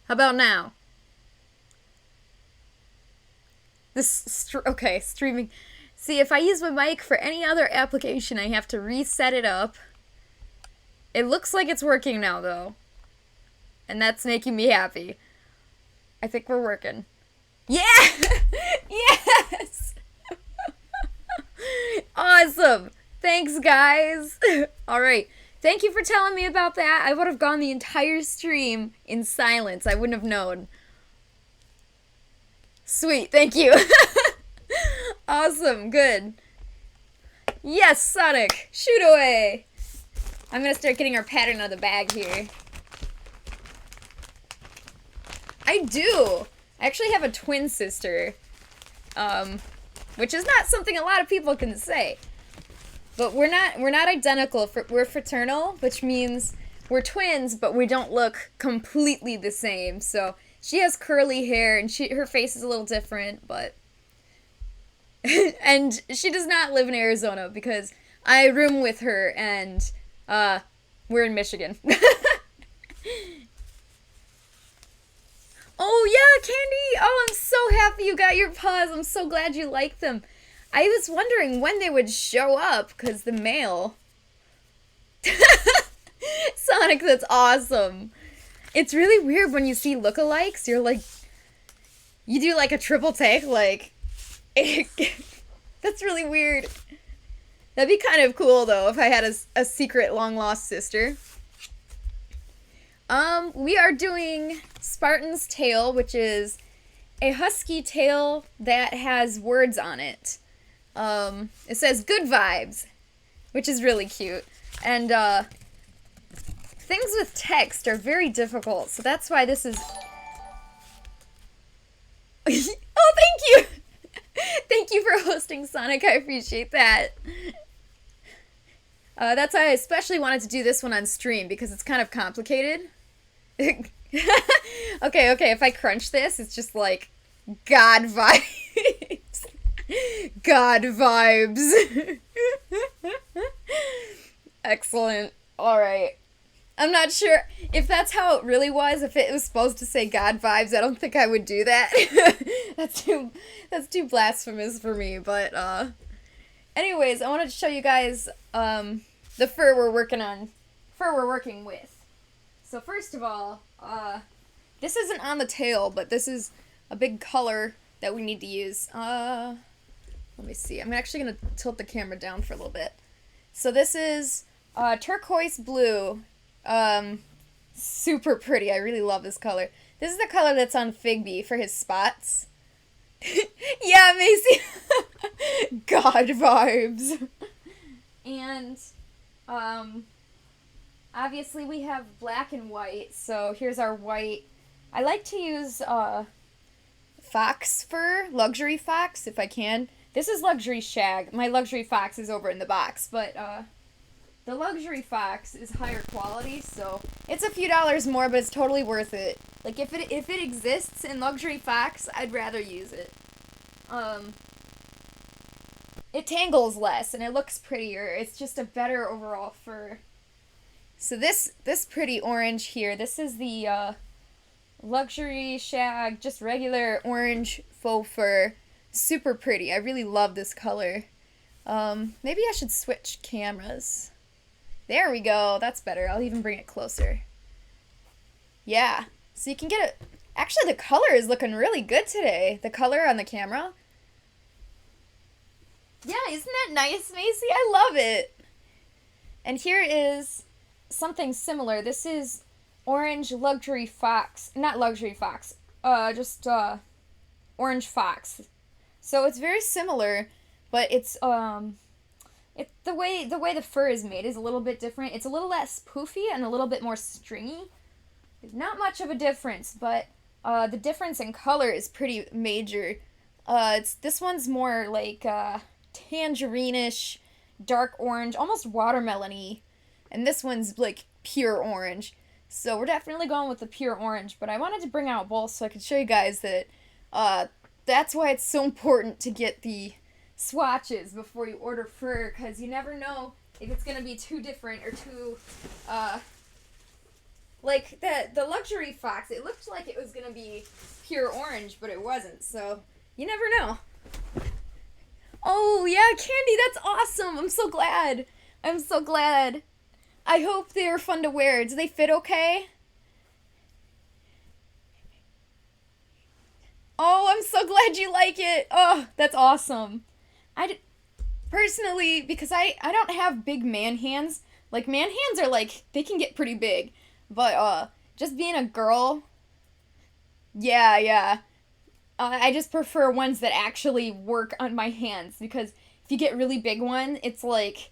How about now? Okay, streaming. See, if I use my mic for any other application, I have to reset it up. It looks like it's working now, though. And that's making me happy. I think we're working. Yeah! Yes! Awesome! Thanks, guys! Alright, thank you for telling me about that. I would have gone the entire stream in silence. I wouldn't have known. Sweet, thank you. Awesome, good. Yes, Sonic! Shoot away! I'm gonna start getting our pattern out of the bag here. I do! I actually have a twin sister. Which is not something a lot of people can say. But we're not identical. We're fraternal, which means we're twins, but we don't look completely the same. So she has curly hair, and her face is a little different, but... and she does not live in Arizona, because I room with her, and, we're in Michigan. Oh, yeah, Candy! Oh, I'm so happy you got your paws. I'm so glad you like them. I was wondering when they would show up, because the mail... Sonic, that's awesome. It's really weird when you see lookalikes. You're like... You do, like, a triple take, like... That's really weird. That'd be kind of cool, though, if I had a secret long-lost sister. We are doing Spartan's tail, which is a husky tail that has words on it. It says good vibes, which is really cute. And, things with text are very difficult, so that's why this is... Oh, thank you! Thank you for hosting, Sonic. I appreciate that. That's why I especially wanted to do this one on stream, because it's kind of complicated. Okay, if I crunch this, it's just like, God vibes. God vibes. Excellent. Alright. I'm not sure if that's how it really was, if it was supposed to say God vibes. I don't think I would do that. That's too blasphemous for me, but, anyways, I wanted to show you guys, the fur we're working with. So first of all, this isn't on the tail, but this is a big color that we need to use. Let me see. I'm actually going to tilt the camera down for a little bit. So this is turquoise blue. Super pretty. I really love this color. This is the color that's on Figby for his spots. Yeah, Macy. God vibes. And, obviously we have black and white, so here's our white. I like to use, fox fur, luxury fox, if I can. This is luxury shag. My luxury fox is over in the box, but, the luxury fox is higher quality, so it's a few dollars more, but it's totally worth it. Like, if it exists in luxury fox, I'd rather use it. It tangles less, and it looks prettier. It's just a better overall fur. So this pretty orange here, this is the, luxury shag, just regular orange faux fur. Super pretty. I really love this color. Maybe I should switch cameras. There we go. That's better. I'll even bring it closer. Yeah. So you can get it. Actually, the color is looking really good today. The color on the camera. Yeah, isn't that nice, Macy? I love it. And here is something similar. This is orange luxury fox. Not luxury fox. Just orange fox. So it's very similar, but it's the way the fur is made is a little bit different. It's a little less poofy and a little bit more stringy. Not much of a difference, but the difference in color is pretty major. This one's more like tangerine-ish, dark orange, almost watermelon-y, and this one's like pure orange. So we're definitely going with the pure orange, but I wanted to bring out both so I could show you guys that that's why it's so important to get the swatches before you order fur, because you never know if it's going to be too different or too Like, the luxury fox, it looked like it was gonna be pure orange, but it wasn't, so you never know. Oh, yeah, Candy, that's awesome! I'm so glad. I'm so glad. I hope they're fun to wear. Do they fit okay? Oh, I'm so glad you like it. Oh, that's awesome. Personally, because I don't have big man hands. Like, man hands are like, they can get pretty big. But, just being a girl, yeah, yeah. I just prefer ones that actually work on my hands because if you get really big one, it's like,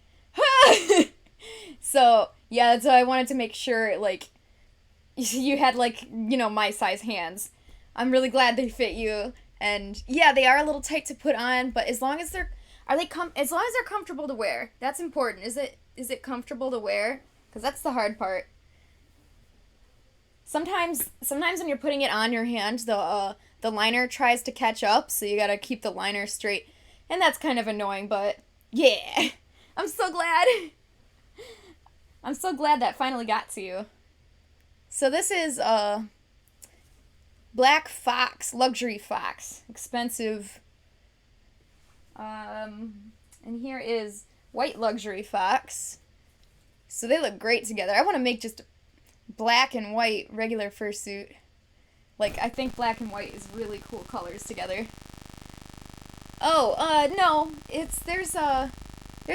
so yeah, that's why I wanted to make sure like you had like my size hands. I'm really glad they fit you, and yeah, they are a little tight to put on, but as long as they're as long as they're comfortable to wear, that's important. Is it comfortable to wear? Because that's the hard part. Sometimes when you're putting it on your hand, the liner tries to catch up, so you gotta keep the liner straight, and that's kind of annoying. But yeah, I'm so glad. I'm so glad that finally got to you. So this is black fox, luxury fox, expensive. And here is white luxury fox. So they look great together. I want to make just black and white regular fursuit. Like, I think black and white is really cool colors together. Oh, no, there's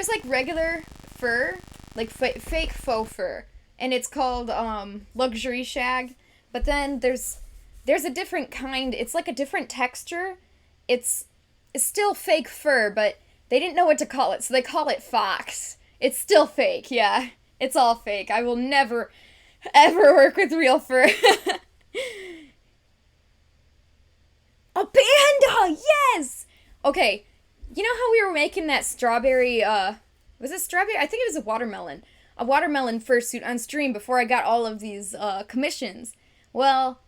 like regular fur, like fake faux fur, and it's called luxury shag. But then there's a different kind. It's like a different texture. It's still fake fur, but they didn't know what to call it, so they call it fox. It's still fake, yeah. It's all fake. I will never, ever work with real fur. A panda! Yes! Okay, you know how we were making that strawberry, was it strawberry? I think it was a watermelon. A watermelon fursuit on stream before I got all of these, commissions. Well,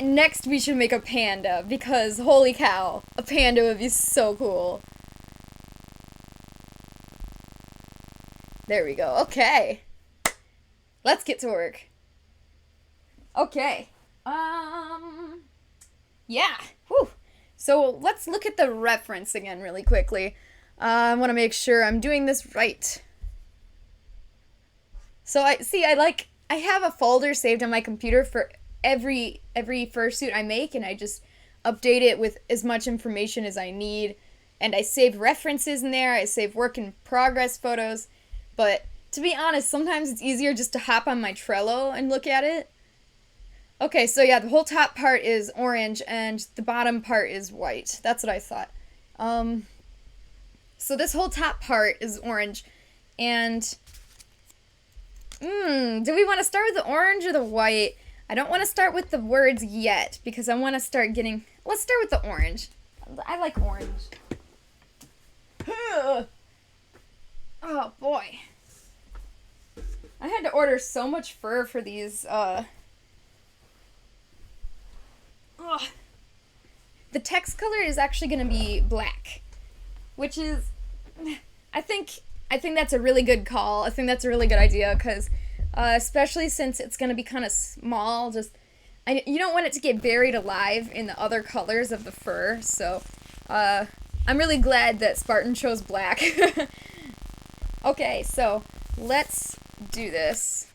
next we should make a panda, because holy cow, a panda would be so cool. There we go. Okay. Let's get to work. Okay. Yeah. Whew. So let's look at the reference again really quickly. I want to make sure I'm doing this right. So I have a folder saved on my computer for every fursuit I make, and I just update it with as much information as I need. And I save references in there. I save work in progress photos. But to be honest, sometimes it's easier just to hop on my Trello and look at it. Okay, so yeah, the whole top part is orange and the bottom part is white. That's what I thought. So this whole top part is orange, and do we want to start with the orange or the white? I don't want to start with the words yet because I want to start getting. Let's start with the orange. I like orange. Oh boy. I had to order so much fur for these, The text color is actually going to be black, which is, I think that's a really good call. I think that's a really good idea because, especially since it's going to be kind of small, you don't want it to get buried alive in the other colors of the fur, so, I'm really glad that Spartan chose black. Okay, so let's do this.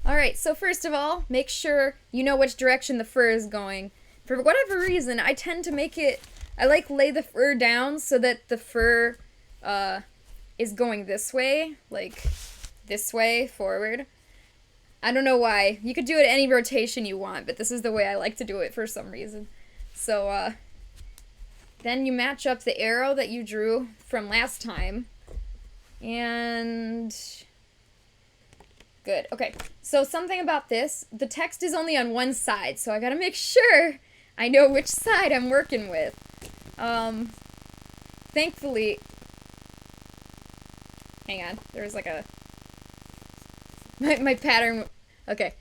Alright, so first of all, make sure you know which direction the fur is going. For whatever reason, I tend to lay the fur down so that the fur, is going this way, like this way, forward. I don't know why. You could do it any rotation you want, but this is the way I like to do it for some reason. So, then you match up the arrow that you drew from last time. And good. Okay. So something about this, the text is only on one side, so I gotta make sure I know which side I'm working with. Thankfully, hang on, there was like my pattern, okay.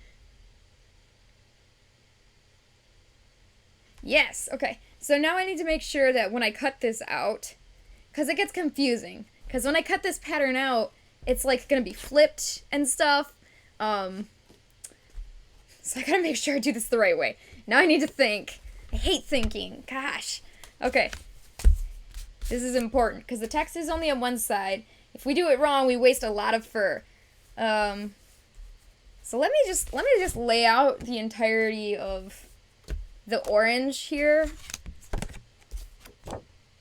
Yes, okay. So now I need to make sure that when I cut this out, because it gets confusing, because when I cut this pattern out, it's like gonna be flipped and stuff, Um, so I gotta make sure I do this the right way. Now I need to think. I hate thinking. Gosh. Okay. This is important because the text is only on one side. If we do it wrong, we waste a lot of fur. So let me just lay out the entirety of the orange here.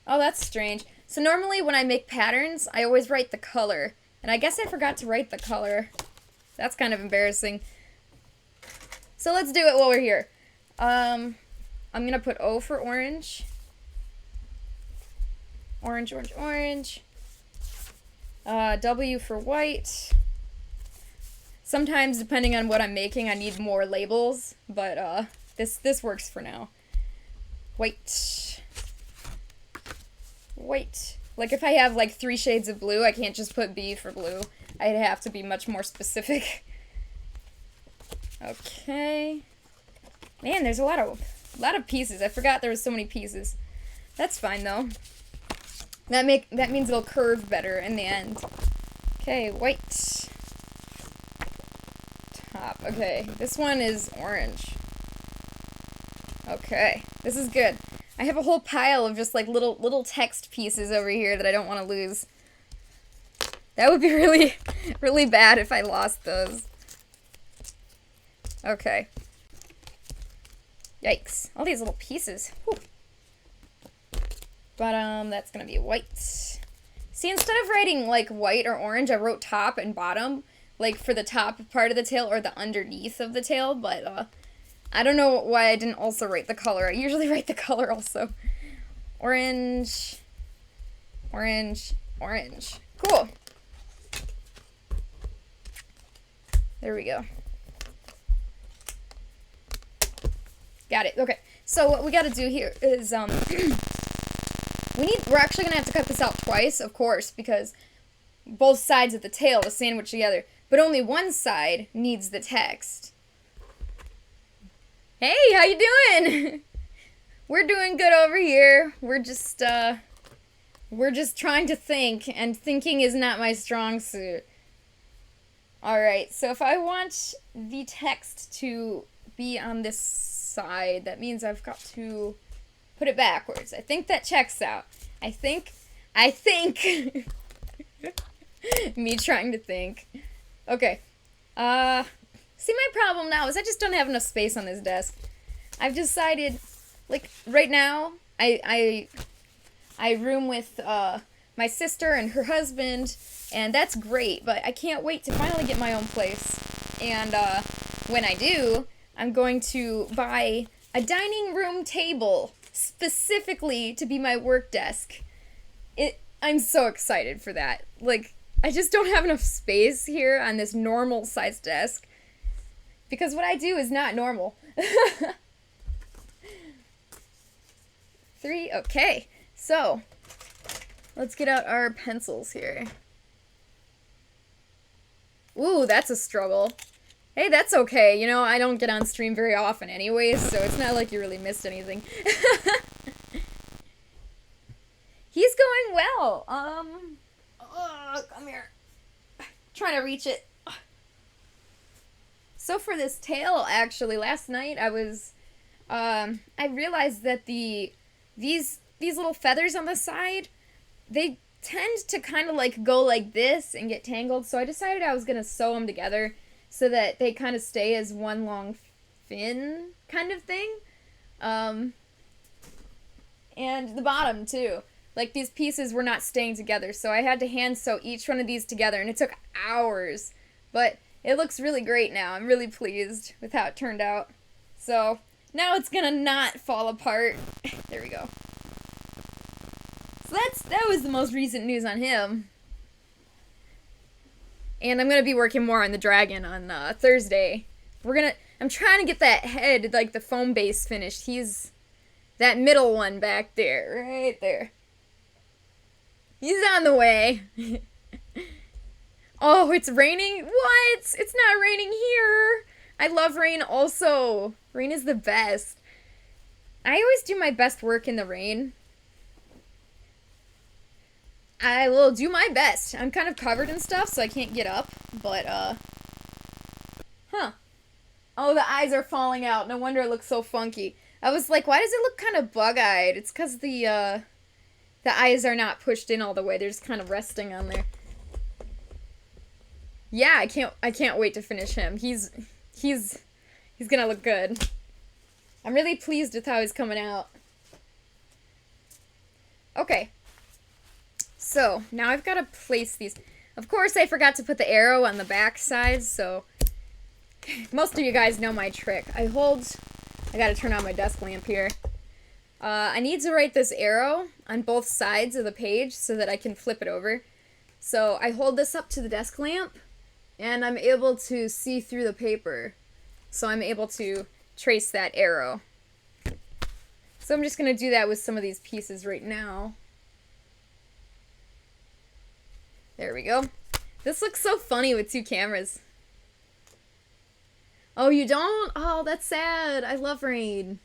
Oh, that's strange. So normally when I make patterns, I always write the color. And I guess I forgot to write the color. That's kind of embarrassing. So let's do it while we're here. I'm gonna put O for orange. Orange, orange, orange. W for white. Sometimes, depending on what I'm making, I need more labels, but this works for now. White. White. Like if I have like 3 shades of blue, I can't just put B for blue. I'd have to be much more specific. Okay. Man, there's a lot of pieces. I forgot there was so many pieces. That's fine though. That means it'll curve better in the end. Okay, white. Top. Okay, this one is orange. Okay, this is good. I have a whole pile of just like little text pieces over here that I don't want to lose. That would be really, really bad if I lost those. Okay. Yikes. All these little pieces. Whew. Bottom, that's gonna be white. See, instead of writing like white or orange, I wrote top and bottom, like for the top part of the tail or the underneath of the tail, but I don't know why I didn't also write the color. I usually write the color also. Orange, orange, orange. Cool. There we go. Got it. Okay. So what we got to do here is we're actually going to have to cut this out twice, of course, because both sides of the tail are sandwiched together, but only one side needs the text. Hey, how you doing? We're doing good over here. We're just trying to think, and thinking is not my strong suit. Alright, so if I want the text to be on this side, that means I've got to put it backwards. I think that checks out. I think me trying to think. Okay. See, my problem now is I just don't have enough space on this desk. I've decided, like, right now, I room with, my sister and her husband, and that's great, but I can't wait to finally get my own place. And, when I do, I'm going to buy a dining room table specifically to be my work desk. I'm so excited for that. Like, I just don't have enough space here on this normal sized desk. Because what I do is not normal. 3, okay. So, let's get out our pencils here. Ooh, that's a struggle. Hey, that's okay. You know, I don't get on stream very often anyways, so it's not like you really missed anything. He's going well. Come here. Trying to reach it. So for this tail, actually, last night I was, I realized that these little feathers on the side, they tend to kind of like go like this and get tangled, so I decided I was going to sew them together so that they kind of stay as one long fin kind of thing. And the bottom too. Like these pieces were not staying together, so I had to hand sew each one of these together, and it took hours. But it looks really great now. I'm really pleased with how it turned out. So now it's gonna not fall apart. There we go. So that was the most recent news on him. And I'm gonna be working more on the dragon on Thursday. I'm trying to get that head, like the foam base finished. He's that middle one back there, right there. He's on the way. Oh, it's raining? What? It's not raining here. I love rain also. Rain is the best. I always do my best work in the rain. I will do my best. I'm kind of covered in stuff, so I can't get up, but, Huh. Oh, the eyes are falling out. No wonder it looks so funky. I was like, why does it look kind of bug-eyed? It's because the eyes are not pushed in all the way. They're just kind of resting on there. Yeah, I can't wait to finish him. He's gonna look good. I'm really pleased with how he's coming out. Okay. So, now I've got to place these. Of course, I forgot to put the arrow on the back side, so most of you guys know my trick. I gotta turn on my desk lamp here. I need to write this arrow on both sides of the page so that I can flip it over. So I hold this up to the desk lamp, and I'm able to see through the paper. So I'm able to trace that arrow. So I'm just gonna do that with some of these pieces right now. There we go. This looks so funny with two cameras. Oh, you don't? Oh, that's sad. I love rain.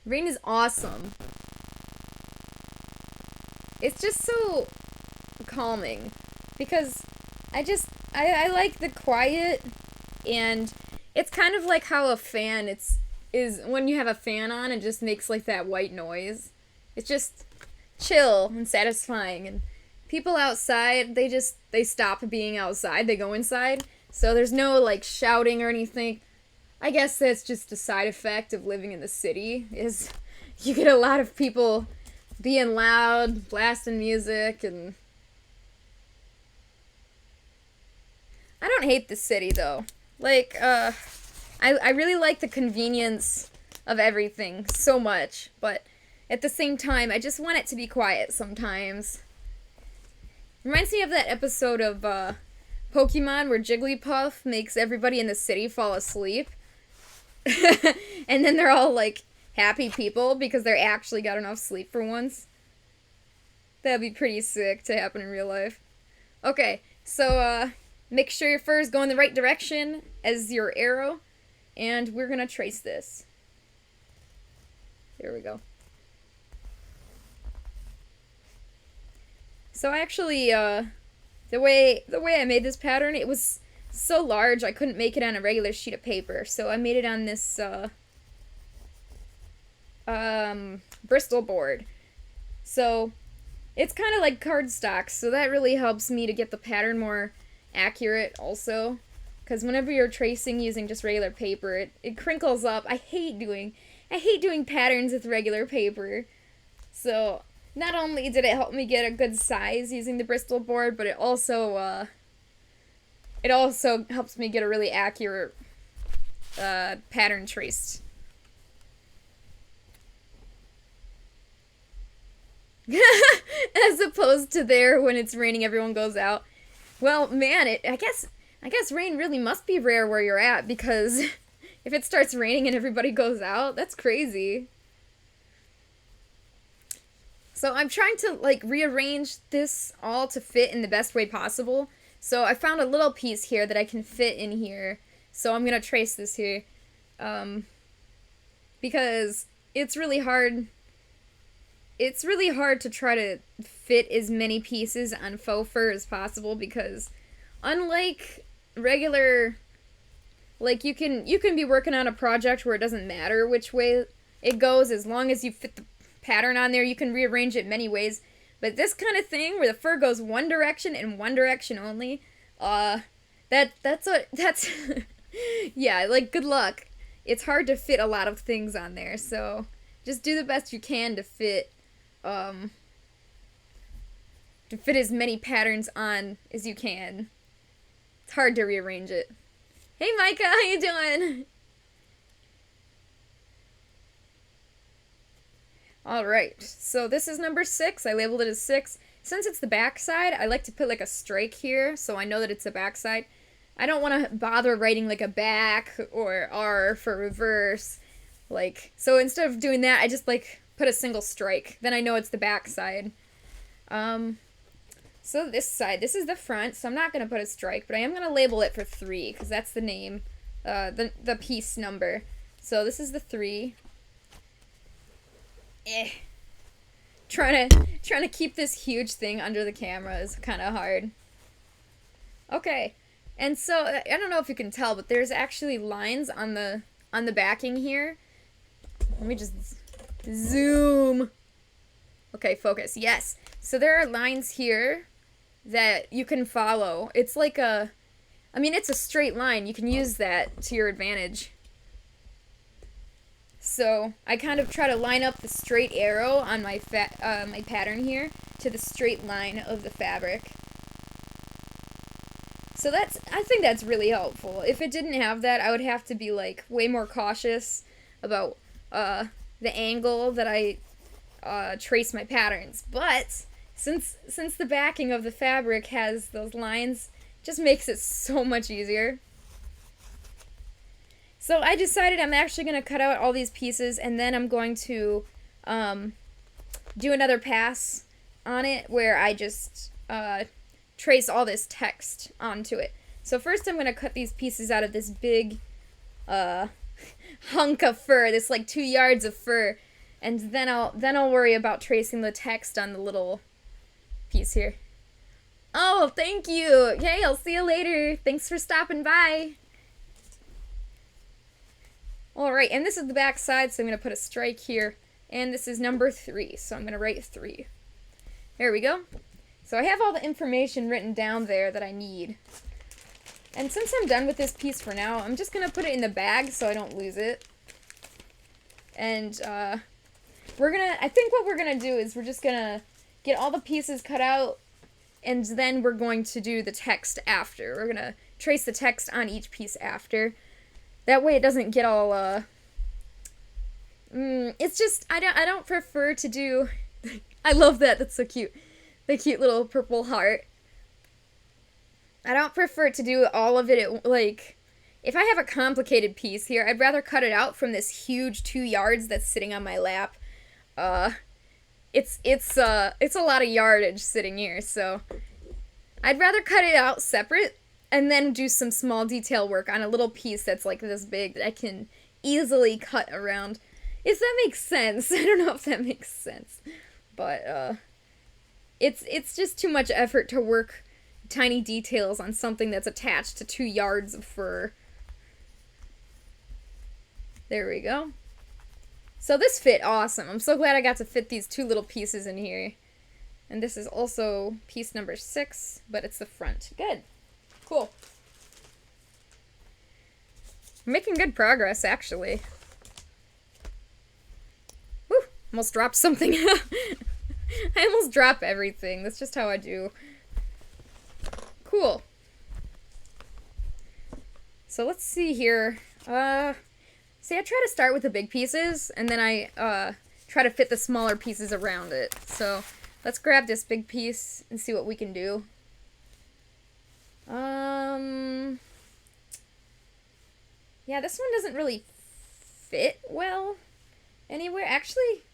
Rain is awesome. It's just so calming because I like the quiet, and it's kind of like how a fan is when you have a fan on, it just makes like that white noise. It's just chill and satisfying, and people outside, they stop being outside, they go inside. So there's no like shouting or anything. I guess that's just a side effect of living in the city, is you get a lot of people being loud, blasting music, and I don't hate the city though. Like, I really like the convenience of everything so much, but at the same time, I just want it to be quiet sometimes. Reminds me of that episode of Pokemon where Jigglypuff makes everybody in the city fall asleep. And then they're all like happy people because they actually got enough sleep for once. That'd be pretty sick to happen in real life. Okay, so make sure your fur is going the right direction as your arrow, and we're gonna trace this. There we go. So actually, the way I made this pattern, it was so large I couldn't make it on a regular sheet of paper. So I made it on this Bristol board. So it's kind of like cardstock, so that really helps me to get the pattern more accurate also. Because whenever you're tracing using just regular paper, it crinkles up. I hate doing patterns with regular paper. So not only did it help me get a good size using the Bristol board, but it also helps me get a really accurate pattern traced. As opposed to there when it's raining, everyone goes out. Well, man, I guess rain really must be rare where you're at, because if it starts raining and everybody goes out, that's crazy. So I'm trying to like rearrange this all to fit in the best way possible. So I found a little piece here that I can fit in here. So I'm gonna trace this here, because it's really hard. It's really hard to try to fit as many pieces on faux fur as possible, because unlike regular, like you can be working on a project where it doesn't matter which way it goes as long as you fit the pattern on there. You can rearrange it many ways, but this kind of thing where the fur goes one direction and one direction only, that's yeah, like good luck. It's hard to fit a lot of things on there, so just do the best you can to fit as many patterns on as you can. It's hard to rearrange it. Hey Micah, how you doing? Alright, so this is number 6. I labeled it as 6. Since it's the back side, I like to put like a strike here so I know that it's the back side. I don't want to bother writing like a back or R for reverse. Like, so instead of doing that, I just like put a single strike. Then I know it's the back side. So this side, this is the front, so I'm not going to put a strike, but I am going to label it for 3, because that's the name, the piece number. So this is the 3. Trying to keep this huge thing under the camera is kind of hard. Okay, And so I don't know if you can tell, but there's actually lines on the backing here. Let me just zoom. Okay, focus. Yes. So there are lines here that you can follow. It's like it's a straight line. You can use that to your advantage. So I kind of try to line up the straight arrow on my my pattern here to the straight line of the fabric. So I think that's really helpful. If it didn't have that, I would have to be like way more cautious about the angle that I trace my patterns. But since the backing of the fabric has those lines, it just makes it so much easier. So I decided I'm actually going to cut out all these pieces, and then I'm going to do another pass on it where I just trace all this text onto it. So first I'm going to cut these pieces out of this big hunk of fur, this like 2 yards of fur, and then I'll worry about tracing the text on the little piece here. Oh, thank you. Okay, I'll see you later. Thanks for stopping by. Alright, and this is the back side, so I'm going to put a strike here. And this is number 3, so I'm going to write 3. There we go. So I have all the information written down there that I need. And since I'm done with this piece for now, I'm just going to put it in the bag so I don't lose it. And I think what we're going to do is we're just going to get all the pieces cut out, and then we're going to do the text after. We're going to trace the text on each piece after. That way it doesn't get all, it's just, I don't prefer to do, I love that, that's so cute. The cute little purple heart. I don't prefer to do all of it like, if I have a complicated piece here, I'd rather cut it out from this huge 2 yards that's sitting on my lap. It's a lot of yardage sitting here, so I'd rather cut it out separate and then do some small detail work on a little piece that's like this big that I can easily cut around. If that makes sense. I don't know if that makes sense. But, it's just too much effort to work tiny details on something that's attached to 2 yards of fur. There we go. So this fit awesome. I'm so glad I got to fit these 2 little pieces in here. And this is also piece number 6, but it's the front. Good. Cool. I'm making good progress, actually. Woo! Almost dropped something. I almost drop everything. That's just how I do. Cool. So let's see here. See, I try to start with the big pieces, and then I try to fit the smaller pieces around it. So let's grab this big piece and see what we can do. Yeah, this one doesn't really fit well anywhere. Actually,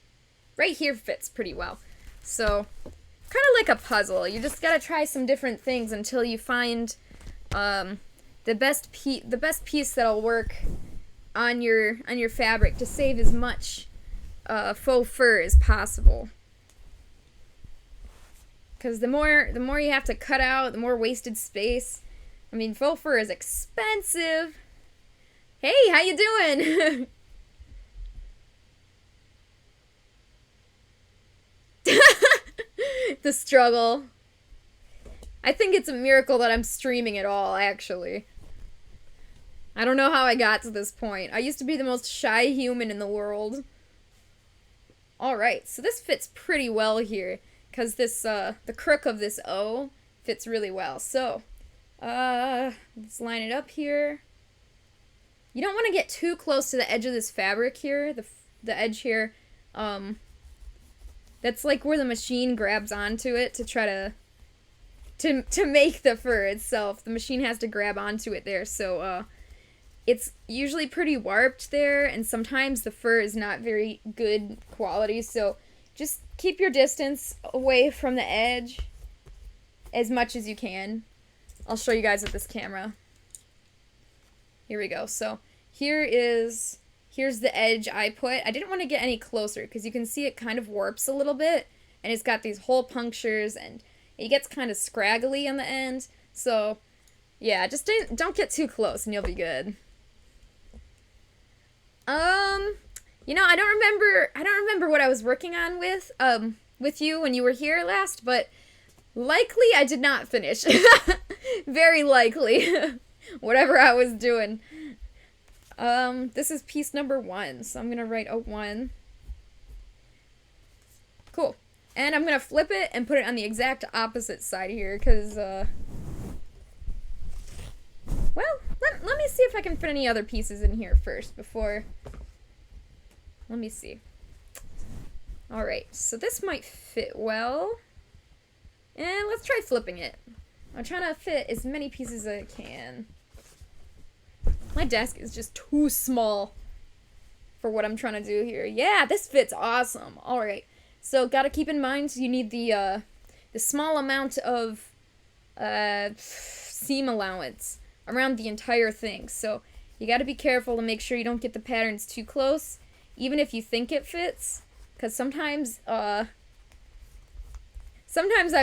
right here fits pretty well. So, kind of like a puzzle. You just gotta try some different things until you find the best piece that'll work on your fabric to save as much faux fur as possible. Because the more you have to cut out, the more wasted space. I mean, faux fur is expensive. Hey, how you doing? The struggle. I think it's a miracle that I'm streaming at all, actually. I don't know how I got to this point. I used to be the most shy human in the world. Alright, so this fits pretty well here. Because this, the crook of this O fits really well. So, let's line it up here. You don't want to get too close to the edge of this fabric here. The edge here, that's like where the machine grabs onto it to try to make the fur itself. The machine has to grab onto it there, so, it's usually pretty warped there, and sometimes the fur is not very good quality, so just keep your distance away from the edge as much as you can. I'll show you guys with this camera. Here we go. So here's the edge I put. I didn't want to get any closer because you can see it kind of warps a little bit, and it's got these hole punctures, and it gets kind of scraggly on the end. So Yeah, just don't get too close and you'll be good. You know, I don't remember what I was working on with you when you were here last, but likely I did not finish. Very likely. Whatever I was doing. This is piece number 1, so I'm gonna write a 1. Cool. And I'm gonna flip it and put it on the exact opposite side here, because, well, let me see if I can fit any other pieces in here first before... Let me see. Alright, so this might fit well. And let's try flipping it. I'm trying to fit as many pieces as I can. My desk is just too small for what I'm trying to do here. Yeah, this fits awesome. Alright, so gotta keep in mind you need the small amount of seam allowance around the entire thing. So you gotta be careful to make sure you don't get the patterns too close, even if you think it fits. Because sometimes I've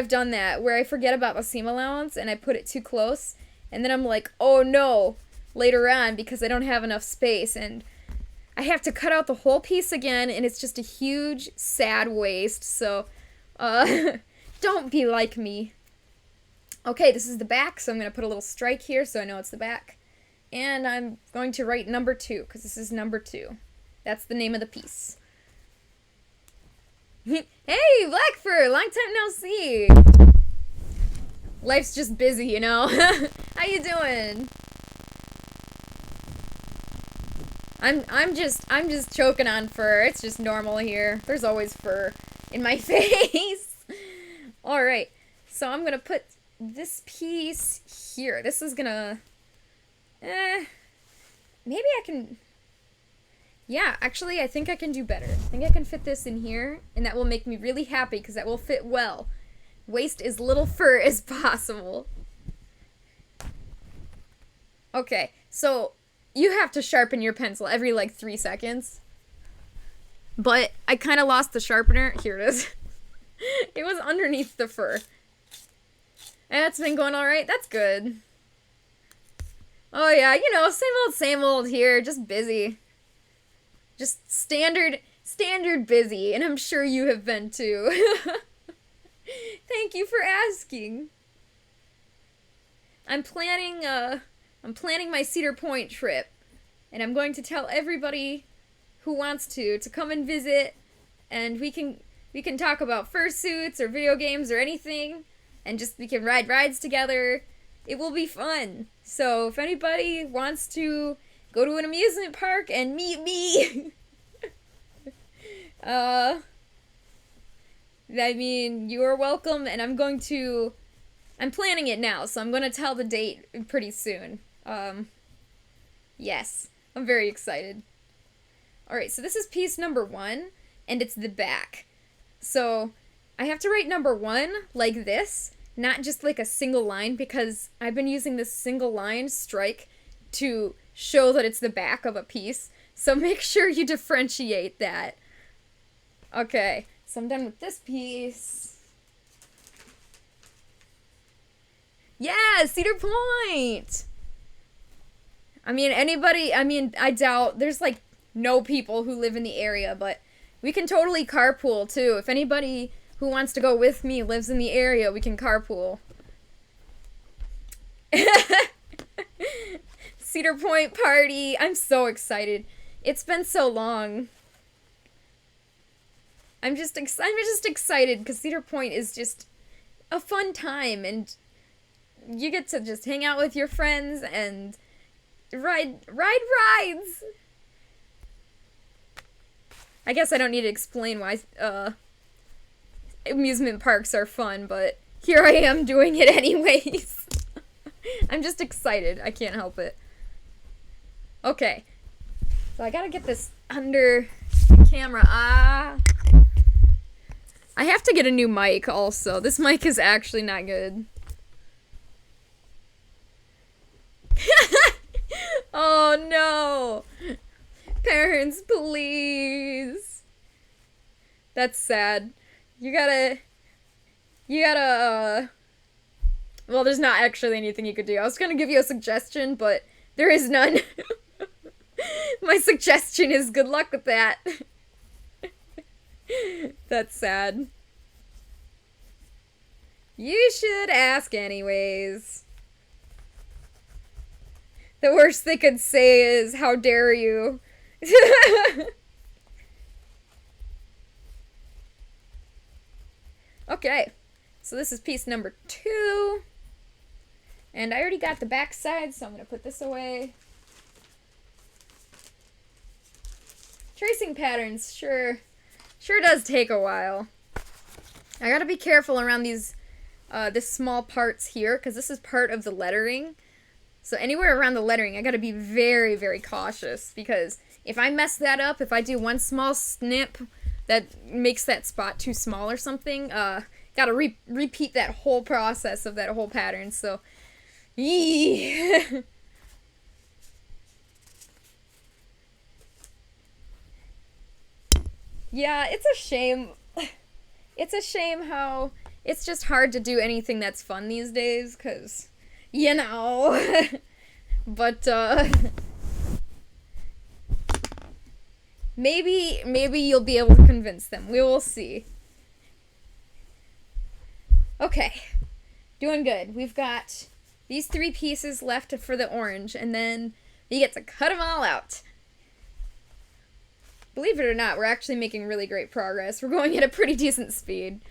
done that, where I forget about the seam allowance and I put it too close, and then I'm like, oh no, later on, because I don't have enough space, and I have to cut out the whole piece again, and it's just a huge, sad waste, so, don't be like me. Okay, this is the back, so I'm going to put a little strike here so I know it's the back, and I'm going to write number 2, because this is number 2. That's the name of the piece. Hey, Blackfur! Long time no see! Life's just busy, you know? How you doing? I'm just choking on fur. It's just normal here. There's always fur in my face. Alright, so I'm gonna put this piece here. This is gonna... maybe I can... Yeah, actually, I think I can do better. I think I can fit this in here, and that will make me really happy, because that will fit well. Waste as little fur as possible. Okay, so you have to sharpen your pencil every, like, 3 seconds. But I kind of lost the sharpener. Here it is. It was underneath the fur. That's been going alright. That's good. Oh, yeah, you know, same old here. Just busy. Just standard busy, and I'm sure you have been too. Thank you for asking. I'm planning my Cedar Point trip, and I'm going to tell everybody who wants to come and visit, and we can talk about fursuits or video games or anything, and we can ride rides together. It will be fun. So if anybody wants to go to an amusement park and meet me, I mean, you are welcome, and I'm planning it now, so I'm going to tell the date pretty soon. Yes, I'm very excited. Alright, so this is piece number 1, and it's the back. So, I have to write number 1 like this, not just like a single line, because I've been using this single line strike to show that it's the back of a piece, so make sure you differentiate that. Okay, so I'm done with this piece. Yeah, Cedar Point! I doubt, there's like no people who live in the area, but we can totally carpool too. If anybody who wants to go with me lives in the area, we can carpool. Cedar Point party! I'm so excited. It's been so long. I'm just excited because Cedar Point is just a fun time, and you get to just hang out with your friends and ride rides. I guess I don't need to explain why amusement parks are fun, but here I am doing it anyways. I'm just excited. I can't help it. Okay. So I gotta get this under the camera. I have to get a new mic also. This mic is actually not good. Oh no! Parents, please! That's sad. You gotta, Well, there's not actually anything you could do. I was gonna give you a suggestion, but there is none. My suggestion is good luck with that. That's sad. You should ask anyways. The worst they could say is, how dare you? Okay, so this is piece number 2. And I already got the back side, so I'm going to put this away. Tracing patterns, sure does take a while. I gotta be careful around these, this small parts here, because this is part of the lettering. So anywhere around the lettering, I gotta be very, very cautious, because if I mess that up, if I do one small snip that makes that spot too small or something, gotta repeat that whole process of that whole pattern, so, yee. Yeah, it's a shame. It's a shame how it's just hard to do anything that's fun these days, because, you know. But, maybe you'll be able to convince them. We will see. Okay. Doing good. We've got these 3 pieces left for the orange, and then you get to cut them all out. Believe it or not, we're actually making really great progress. We're going at a pretty decent speed.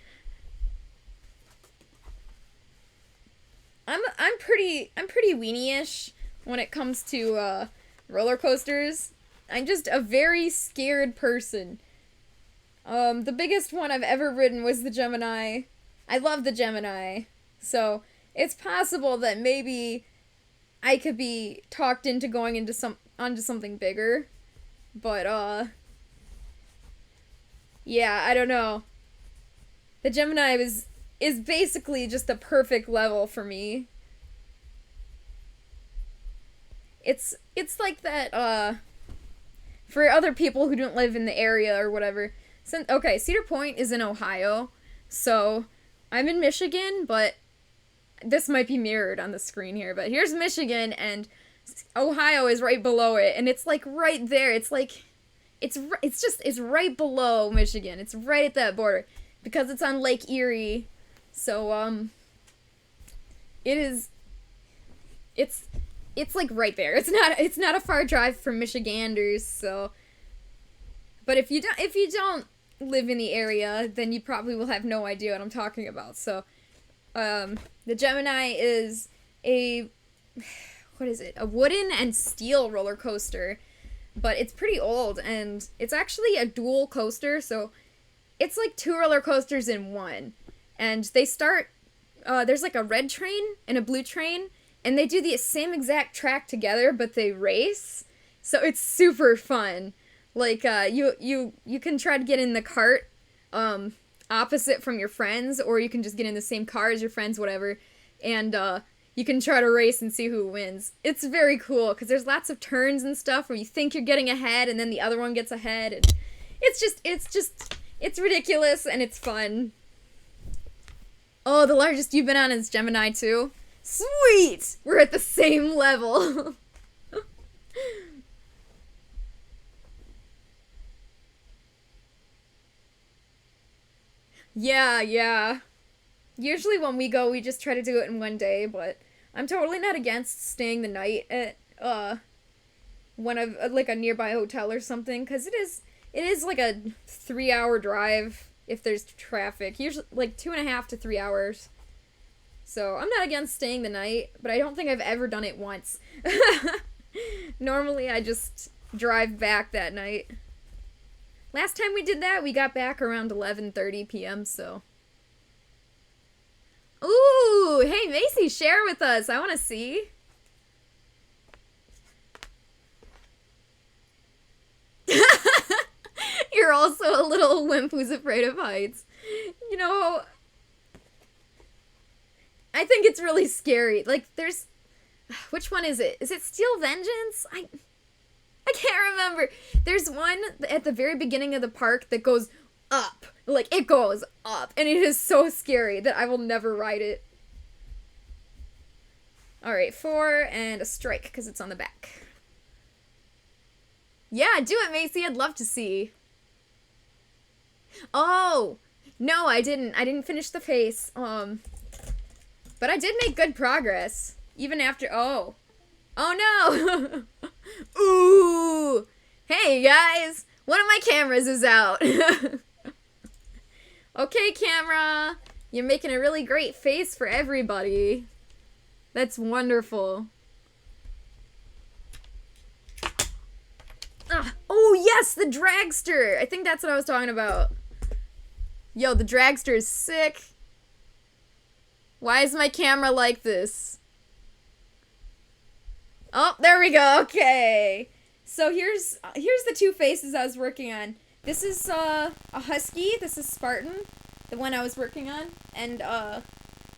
I'm pretty weenie-ish when it comes to roller coasters. I'm just a very scared person. The biggest one I've ever ridden was the Gemini. I love the Gemini. So it's possible that maybe I could be talked into going onto something bigger. But yeah, I don't know. The Gemini is basically just the perfect level for me. It's like that, for other people who don't live in the area or whatever. Okay, Cedar Point is in Ohio, so I'm in Michigan, but this might be mirrored on the screen here, but here's Michigan, and Ohio is right below it, and it's like right there. It's like, it's right below Michigan. It's right at that border, because it's on Lake Erie. So, it's like right there. It's not a far drive from Michiganders, so. But if you don't live in the area, then you probably will have no idea what I'm talking about. So, the Gemini is a wooden and steel roller coaster, but it's pretty old, and it's actually a dual coaster, so it's like 2 roller coasters in one. And they start, there's like a red train and a blue train, and they do the same exact track together, but they race. So it's super fun. Like, you can try to get in the cart, opposite from your friends, or you can just get in the same car as your friends, whatever, and, you can try to race and see who wins. It's very cool, because there's lots of turns and stuff where you think you're getting ahead, and then the other one gets ahead, and it's ridiculous, and it's fun. Oh, the largest you've been on is Gemini too? Sweet! We're at the same level. Yeah. Usually when we go, we just try to do it in one day, but I'm totally not against staying the night at, like a nearby hotel or something, because it is like a 3-hour drive if there's traffic. Usually, like 2.5 to 3 hours. So, I'm not against staying the night, but I don't think I've ever done it once. Normally, I just drive back that night. Last time we did that, we got back around 11:30 p.m., so. Ooh! Hey, Macy, share with us. I want to see. You're also a little wimp who's afraid of heights. You know, I think it's really scary. Like, there's... Which one is it? Is it Steel Vengeance? I can't remember. There's one at the very beginning of the park that goes up. Like, it goes up. And it is so scary that I will never ride it. Alright, 4 and a strike, because it's on the back. Yeah, do it, Macy. I'd love to see. Oh! No, I didn't. I didn't finish the face. But I did make good progress. Even after... Oh. Oh, no! Ooh! Hey, guys! One of my cameras is out. Okay, camera. You're making a really great face for everybody. That's wonderful. Ah, oh, yes! The dragster! I think that's what I was talking about. Yo, the dragster is sick. Why is my camera like this? Oh, there we go. Okay. So here's the two faces I was working on. This is a Husky. This is Spartan, the one I was working on, and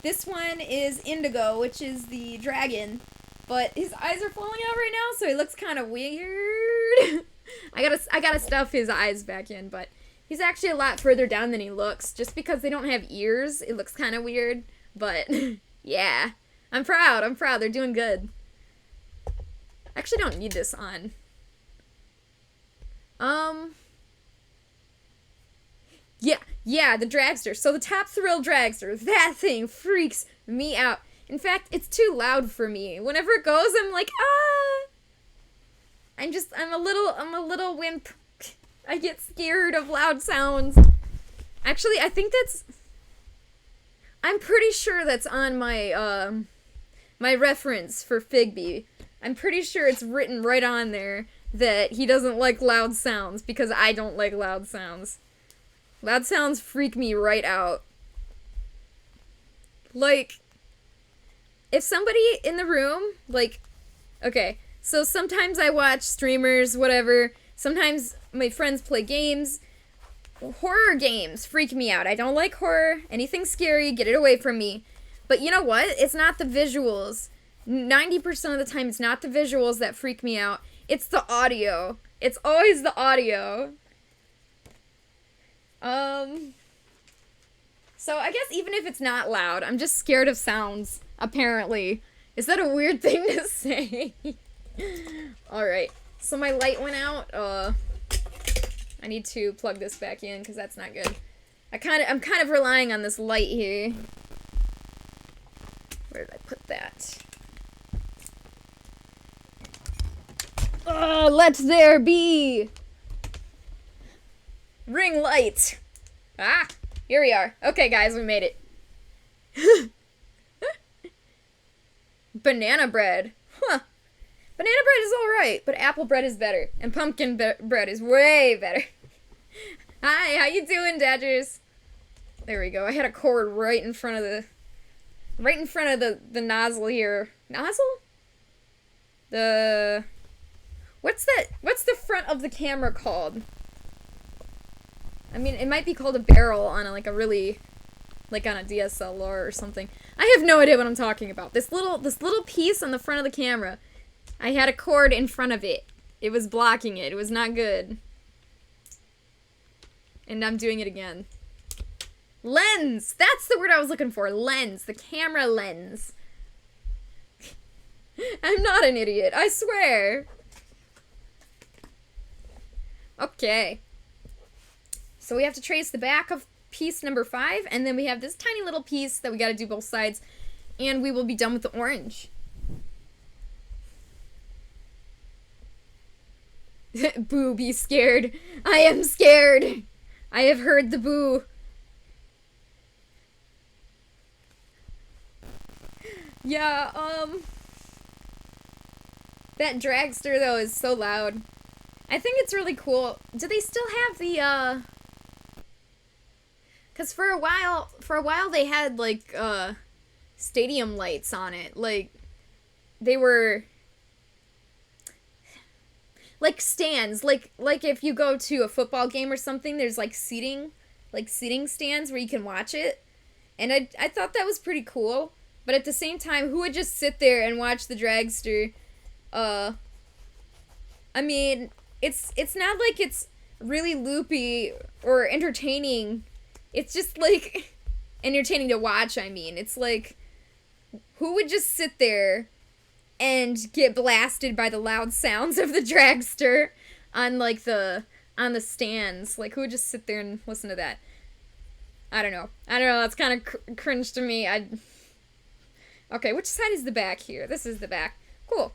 this one is Indigo, which is the dragon. But his eyes are falling out right now, so he looks kind of weird. I gotta stuff his eyes back in, but he's actually a lot further down than he looks. Just because they don't have ears, it looks kind of weird. But yeah, I'm proud. I'm proud. They're doing good. I actually don't need this on. Yeah, the dragster. So the Top Thrill dragster. That thing freaks me out. In fact, it's too loud for me. Whenever it goes, I'm like, ah! I'm a little wimp. I get scared of loud sounds. Actually, I think I'm pretty sure that's on my, my reference for Figby. I'm pretty sure it's written right on there that he doesn't like loud sounds, because I don't like loud sounds. Loud sounds freak me right out. Like, if somebody in the room, like, okay, so sometimes I watch streamers, whatever, sometimes my friends play games. Horror games freak me out. I don't like horror. Anything scary, get it away from me. But you know what? It's not the visuals. 90% of the time, it's not the visuals that freak me out. It's the audio. It's always the audio. So I guess even if it's not loud, I'm just scared of sounds, apparently. Is that a weird thing to say? Alright, so my light went out. I need to plug this back in, because that's not good. I'm kind of relying on this light here. Where did I put that? Let there be ring light. Ah, here we are. Okay, guys, we made it. Banana bread. Huh. Banana bread is alright, but apple bread is better. And pumpkin bread is way better. Hi, how you doing, Dodgers? There we go. I had a cord right in front of the nozzle here. Nozzle? What's the front of the camera called? I mean, it might be called a barrel on on a DSLR or something. I have no idea what I'm talking about. This little piece on the front of the camera. I had a cord in front of it. It was blocking it. It was not good. And I'm doing it again. Lens! That's the word I was looking for. Lens. The camera lens. I'm not an idiot. I swear. Okay. So we have to trace the back of piece number 5, and then we have this tiny little piece that we gotta do both sides, and we will be done with the orange. Boo, be scared. I am scared. I have heard the boo. Yeah, that dragster, though, is so loud. I think it's really cool. Do they still have the, because for a while they had, like, stadium lights on it. Like, they were, like, stands. Like if you go to a football game or something, there's, like, seating stands where you can watch it. And I thought that was pretty cool. But at the same time, who would just sit there and watch the dragster? I mean, it's not like it's really loopy or entertaining. It's just, like, entertaining to watch, I mean. It's like, Who would just sit there and get blasted by the loud sounds of the dragster on like the stands? Like, who would just sit there and listen to that? I don't know. That's kind of cringe to me. Okay, which side is the back here? This is the back. Cool.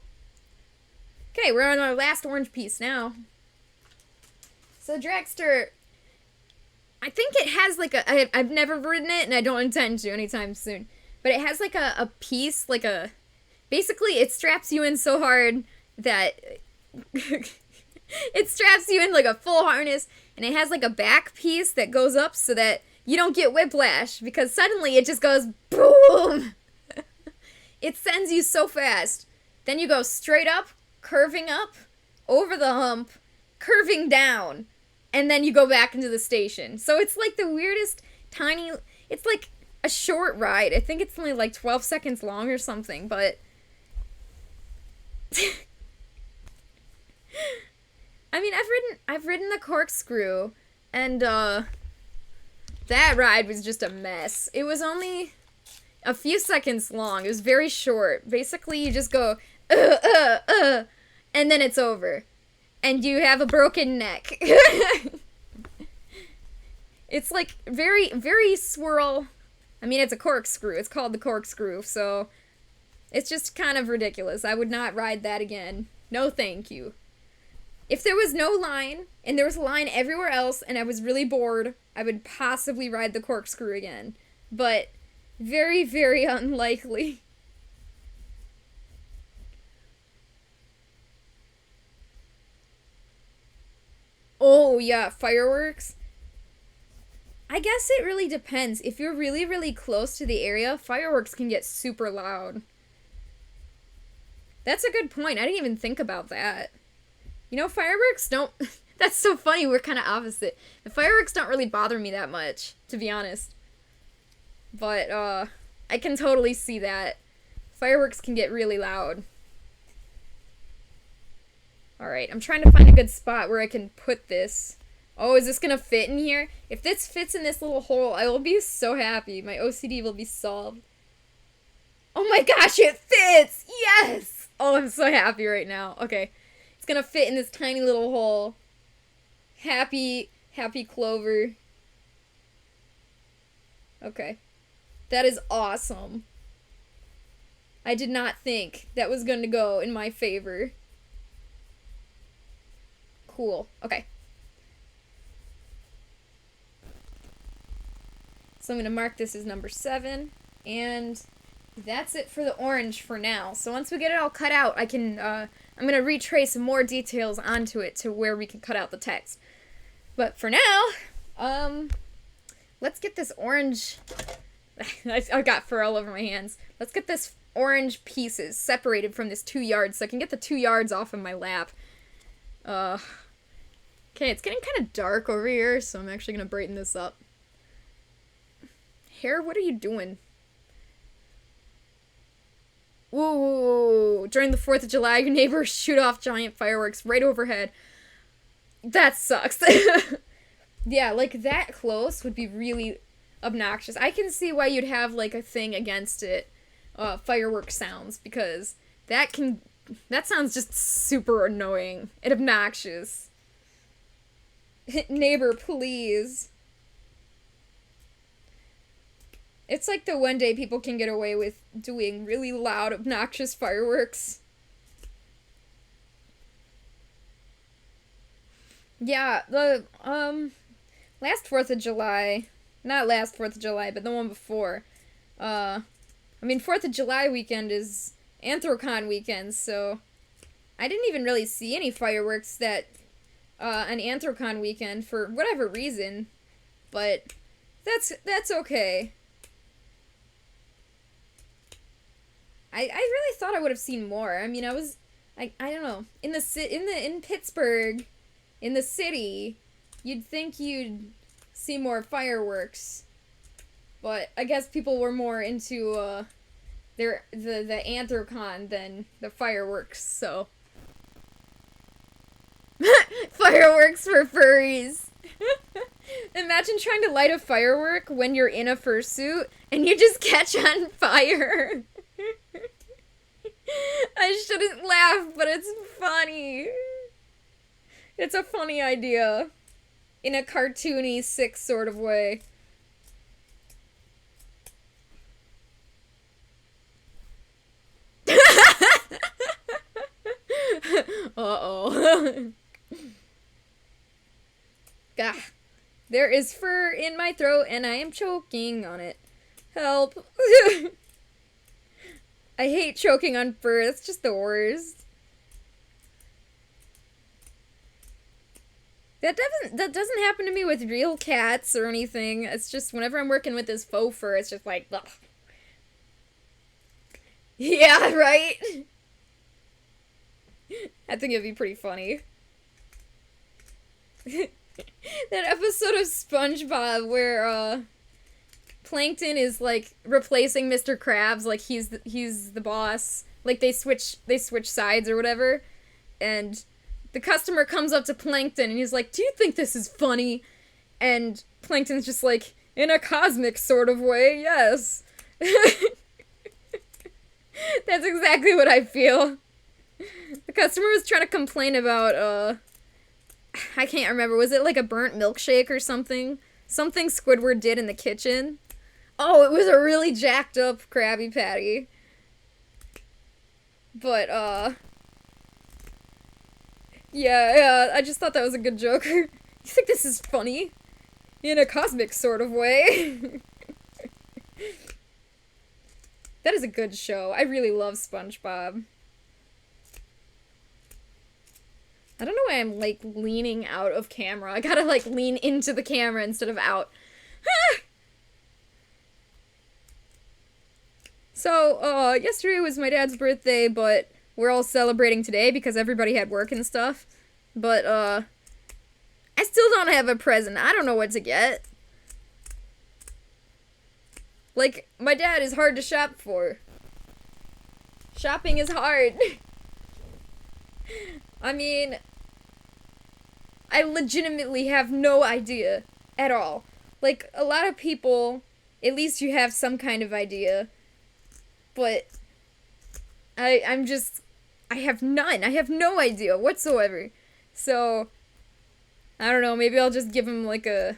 Okay, we're on our last orange piece now. So dragster, I think it has like I've never ridden it and I don't intend to anytime soon. But it has like a piece, like basically it straps you in so hard that it straps you in like a full harness, and it has like a back piece that goes up so that you don't get whiplash, because suddenly it just goes boom. It sends you so fast. Then you go straight up, curving up, over the hump, curving down, and then you go back into the station. So it's like the weirdest tiny, it's like a short ride. I think it's only like 12 seconds long or something, but I mean, I've ridden the corkscrew, and that ride was just a mess. It was only a few seconds long. It was very short. Basically, you just go and then it's over, and you have a broken neck. It's like very, very swirl. I mean, it's a corkscrew. It's called the corkscrew, so it's just kind of ridiculous. I would not ride that again. No, thank you. If there was no line, and there was a line everywhere else, and I was really bored, I would possibly ride the corkscrew again. But very, very unlikely. Oh, yeah, fireworks. I guess it really depends. If you're really, really close to the area, fireworks can get super loud. That's a good point. I didn't even think about that. You know, fireworks don't... That's so funny. We're kind of opposite. The fireworks don't really bother me that much, to be honest. But, I can totally see that. Fireworks can get really loud. Alright, I'm trying to find a good spot where I can put this. Oh, is this gonna fit in here? If this fits in this little hole, I will be so happy. My OCD will be solved. Oh my gosh, it fits! Yes! Oh, I'm so happy right now. Okay. It's gonna fit in this tiny little hole. Happy Clover. Okay. That is awesome. I did not think that was going to go in my favor. Cool. Okay. So I'm going to mark this as number 7. And that's it for the orange for now. So once we get it all cut out, I can, I'm going to retrace more details onto it to where we can cut out the text. But for now, let's get this orange... I got fur all over my hands. Let's get this orange pieces separated from this 2 yards so I can get the 2 yards off of my lap. Okay, it's getting kind of dark over here, so I'm actually going to brighten this up. Hair, what are you doing? Whoa, during the 4th of July, your neighbors shoot off giant fireworks right overhead. That sucks. Yeah, like that close would be really obnoxious. I can see why you'd have like a thing against it, firework sounds, because that sounds just super annoying and obnoxious. Neighbor, please. It's like the one day people can get away with doing really loud, obnoxious fireworks. Yeah, the, last 4th of July, not last 4th of July, but the one before, I mean, 4th of July weekend is Anthrocon weekend, so I didn't even really see any fireworks that, an Anthrocon weekend for whatever reason, but that's okay. I really thought I would have seen more. I mean, I don't know, in Pittsburgh, in the city, you'd think you'd see more fireworks, but I guess people were more into the Anthrocon than the fireworks, so fireworks for furries. Imagine trying to light a firework when you're in a fursuit and you just catch on fire. I shouldn't laugh, but it's funny. It's a funny idea. In a cartoony, sick sort of way. Uh-oh. Gah. There is fur in my throat and I am choking on it. Help. I hate choking on fur. It's just the worst. That doesn't happen to me with real cats or anything. It's just whenever I'm working with this faux fur, it's just like, ugh. Yeah, right? I think it'd be pretty funny. That episode of SpongeBob where, Plankton is, like, replacing Mr. Krabs, like, he's the boss. Like, they switch sides or whatever, and the customer comes up to Plankton, and he's like, do you think this is funny? And Plankton's just like, in a cosmic sort of way, yes. That's exactly what I feel. The customer was trying to complain about, I can't remember, was it like a burnt milkshake or something? Something Squidward did in the kitchen. Oh, it was a really jacked up Krabby Patty. But, yeah, I just thought that was a good joke. You think this is funny? In a cosmic sort of way. That is a good show. I really love SpongeBob. I don't know why I'm, like, leaning out of camera. I gotta, like, lean into the camera instead of out. So, yesterday was my dad's birthday, but we're all celebrating today because everybody had work and stuff. But, I still don't have a present. I don't know what to get. Like, my dad is hard to shop for. Shopping is hard. I mean, I legitimately have no idea at all. Like, a lot of people, at least you have some kind of idea. But I have none. I have no idea whatsoever. So, I don't know, maybe I'll just give him like a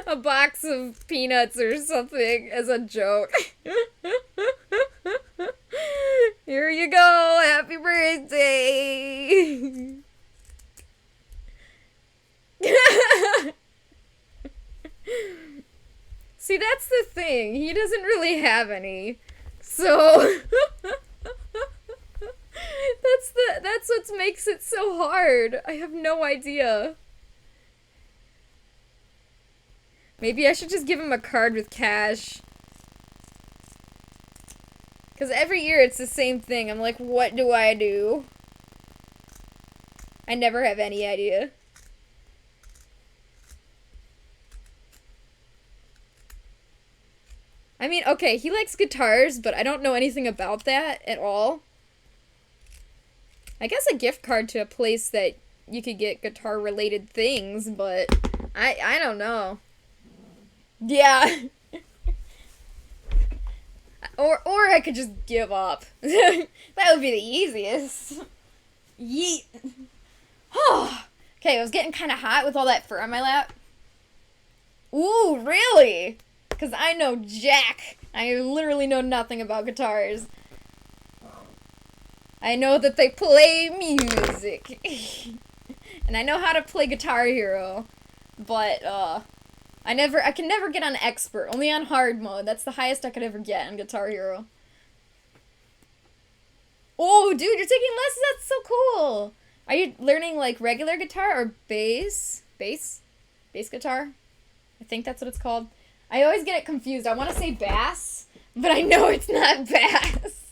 a box of peanuts or something as a joke. Here you go, happy birthday! See, that's the thing. He doesn't really have any. So that's what makes it so hard. I have no idea. Maybe I should just give him a card with cash. Because every year it's the same thing. I'm like, what do I do? I never have any idea. I mean, okay, he likes guitars, but I don't know anything about that at all. I guess a gift card to a place that you could get guitar-related things, but I don't know. Yeah. Or I could just give up. That would be the easiest. Yeet. Okay, it was getting kind of hot with all that fur on my lap. Ooh, really? Because I know jack. I literally know nothing about guitars. I know that they play music. And I know how to play Guitar Hero. But, I can never get on expert. Only on hard mode. That's the highest I could ever get on Guitar Hero. Oh, dude, you're taking lessons? That's so cool. Are you learning, like, regular guitar or bass? Bass guitar? I think that's what it's called. I always get it confused. I want to say bass, but I know it's not bass.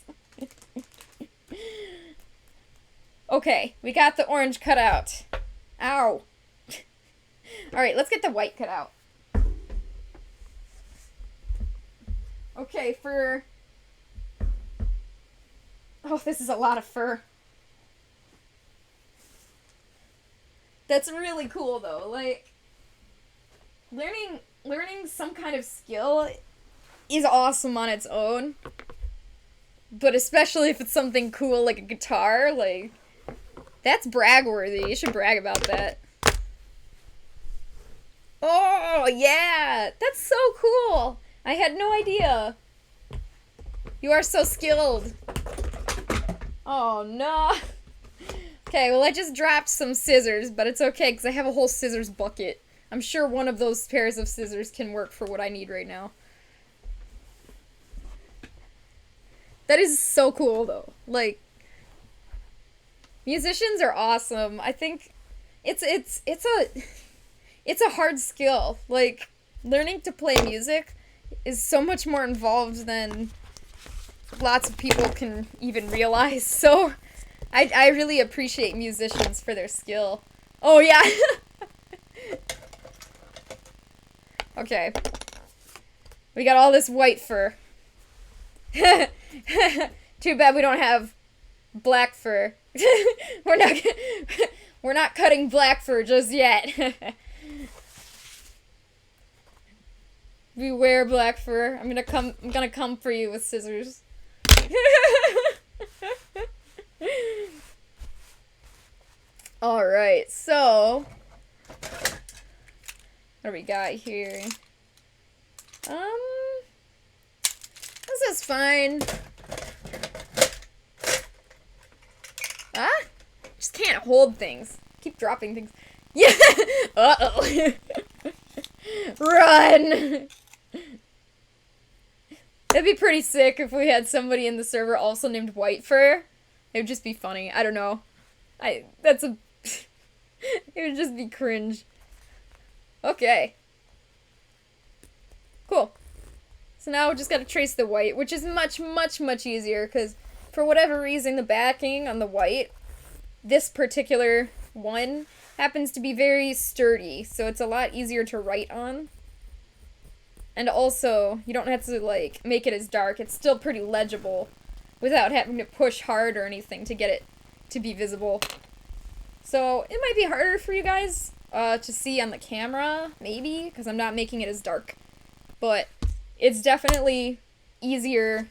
Okay, we got the orange cut out. Ow. Alright, let's get the white cut out. Okay, fur. Oh, this is a lot of fur. That's really cool, though. Like, learning some kind of skill is awesome on its own. But especially if it's something cool like a guitar, like, that's brag-worthy. You should brag about that. Oh, yeah! That's so cool! I had no idea. You are so skilled. Oh, no. Okay, well, I just dropped some scissors, but it's okay, because I have a whole scissors bucket. I'm sure one of those pairs of scissors can work for what I need right now. That is so cool, though. Like, musicians are awesome. I think it's a hard skill. Like, learning to play music is so much more involved than lots of people can even realize. So, I really appreciate musicians for their skill. Oh, yeah. Okay. We got all this white fur. Too bad we don't have black fur. We're not cutting black fur just yet. Beware, black fur. I'm gonna come for you with scissors. Alright, so what do we got here? This is fine. Ah? Just can't hold things. Keep dropping things. Yeah! Uh-oh. Run! That'd be pretty sick if we had somebody in the server also named White Fur. It would just be funny. I don't know. It would just be cringe. Okay. Cool. So now we just gotta trace the white, which is much, much, much easier, because for whatever reason, the backing on the white, this particular one, happens to be very sturdy, so it's a lot easier to write on. And also, you don't have to, like, make it as dark. It's still pretty legible without having to push hard or anything to get it to be visible. So, it might be harder for you guys to see on the camera, maybe, because I'm not making it as dark. But it's definitely easier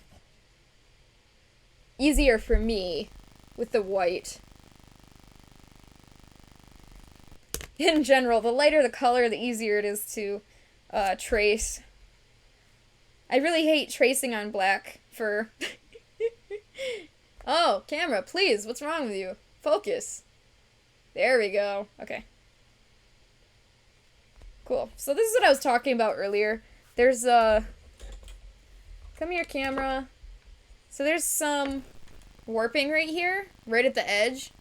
for me with the white. In general, the lighter the color, the easier it is to trace. I really hate tracing on black fur. Oh, camera, please, what's wrong with you? Focus. There we go. Okay. Cool. So this is what I was talking about earlier. There's come here, camera. So there's some warping right here, right at the edge.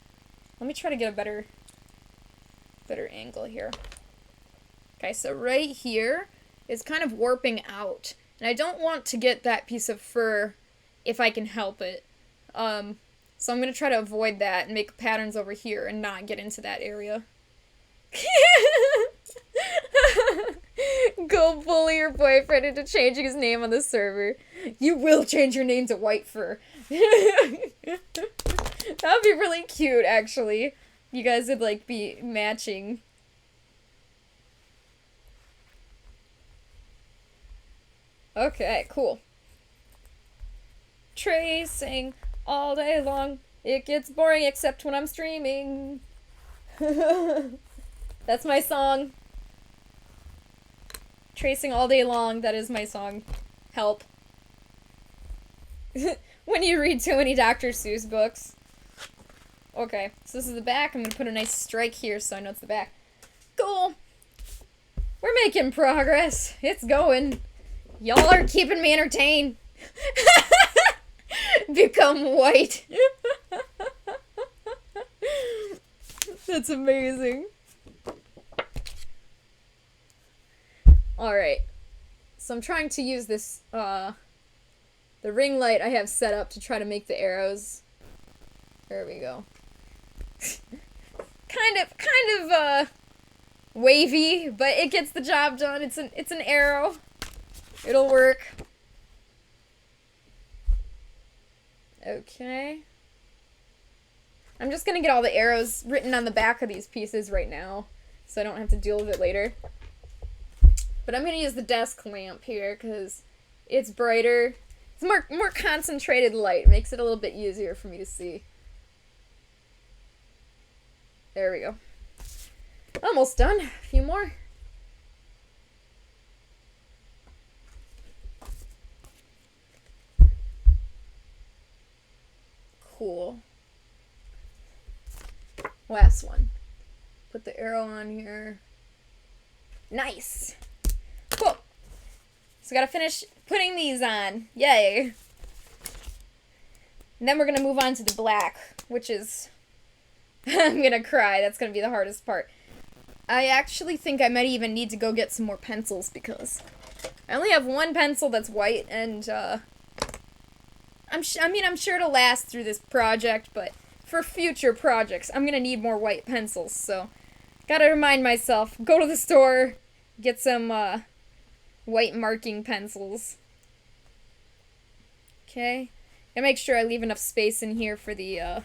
Let me try to get a better angle here. Okay, so right here is kind of warping out. And I don't want to get that piece of fur if I can help it. So I'm going to try to avoid that and make patterns over here and not get into that area. Go bully your boyfriend into changing his name on the server. You will change your name to White Fur. That would be really cute, actually. You guys would, like, be matching. Okay, cool. Tracing all day long. It gets boring except when I'm streaming. That's my song. Tracing all day long, that is my song. Help. When you read too many Dr. Seuss books. Okay, so this is the back. I'm gonna put a nice strike here so I know it's the back. Cool. We're making progress. It's going. Y'all are keeping me entertained. Become white. That's amazing. Alright. So I'm trying to use this, the ring light I have set up to try to make the arrows. There we go. kind of, wavy, but it gets the job done. It's an arrow. It'll work. Okay. I'm just gonna get all the arrows written on the back of these pieces right now, so I don't have to deal with it later. But I'm gonna use the desk lamp here, because it's brighter, It's more concentrated light. Makes it a little bit easier for me to see. There we go. Almost done. A few more. Cool. Last one. Put the arrow on here. Nice. Cool. So gotta finish putting these on. Yay. And then we're gonna move on to the black, which is... I'm gonna cry. That's gonna be the hardest part. I actually think I might even need to go get some more pencils because I only have one pencil that's white, and I'm sure it'll last through this project, but for future projects, I'm gonna need more white pencils, so gotta remind myself, go to the store, get some white marking pencils. Okay, gotta make sure I leave enough space in here for the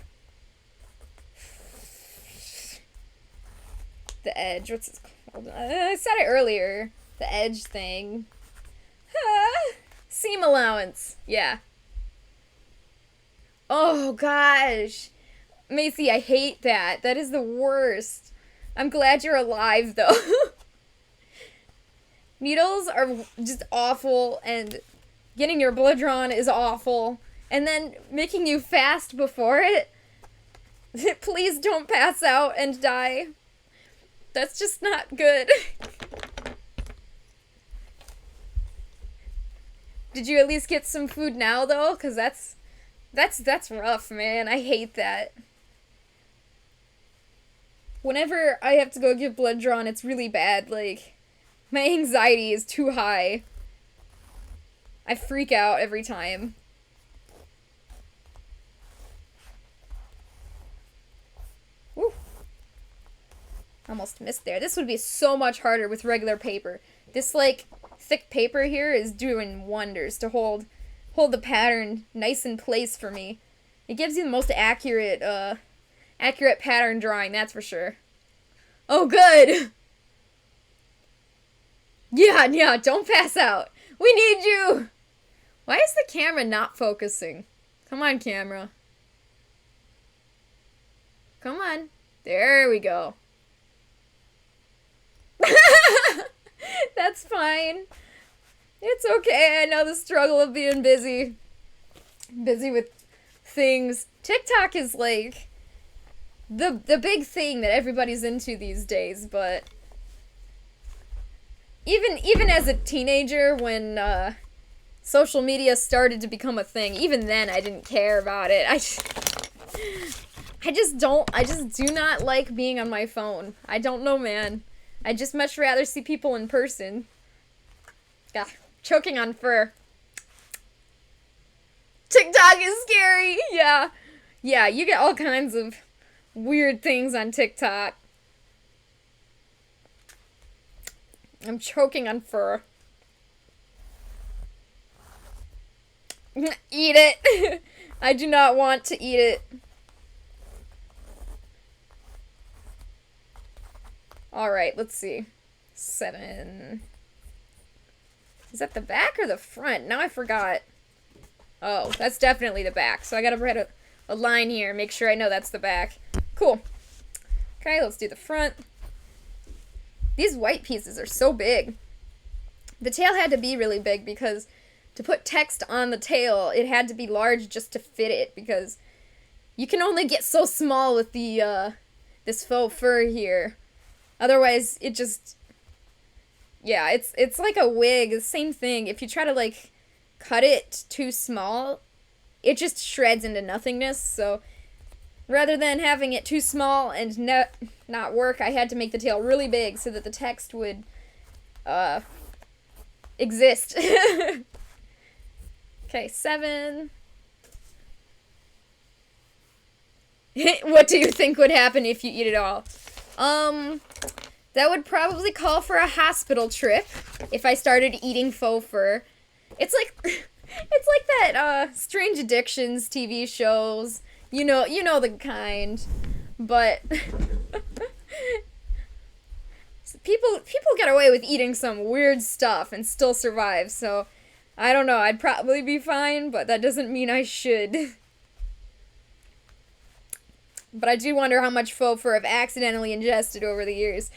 edge. What's it called? I said it earlier. The edge thing. Seam allowance. Yeah. Oh gosh. Macy, I hate that. That is the worst. I'm glad you're alive though. Needles are just awful, and getting your blood drawn is awful. And then making you fast before it. Please don't pass out and die. That's just not good. Did you at least get some food now though? 'Cause that's rough, man. I hate that. Whenever I have to go get blood drawn, it's really bad. Like, my anxiety is too high. I freak out every time. Woo. Almost missed there. This would be so much harder with regular paper. This, like, thick paper here is doing wonders to hold the pattern nice in place for me. It gives you the most accurate pattern drawing, that's for sure. Oh, good! Yeah, don't pass out. We need you! Why is the camera not focusing? Come on, camera. Come on. There we go. That's fine. It's okay. I know the struggle of being busy. Busy with things. TikTok is like the big thing that everybody's into these days, but even as a teenager when social media started to become a thing, even then I didn't care about it. I just do not like being on my phone. I don't know, man. I'd just much rather see people in person. Ugh, choking on fur. TikTok is scary. Yeah, you get all kinds of weird things on TikTok. I'm choking on fur. Eat it. I do not want to eat it. Alright, let's see. 7. Is that the back or the front? Now I forgot. Oh, that's definitely the back. So I gotta write a line here, make sure I know that's the back. Cool. Okay, let's do the front. These white pieces are so big. The tail had to be really big because to put text on the tail, it had to be large just to fit it, because you can only get so small with the this faux fur here. Otherwise, it just... Yeah, it's like a wig, the same thing. If you try to, like, cut it too small, it just shreds into nothingness, so rather than having it too small and not work, I had to make the tail really big so that the text would, exist. Okay, 7. What do you think would happen if you eat it all? That would probably call for a hospital trip if I started eating faux fur. It's like that, Strange Addictions TV shows. You know the kind. But people get away with eating some weird stuff and still survive, so I don't know, I'd probably be fine, but that doesn't mean I should. But I do wonder how much faux fur I've accidentally ingested over the years.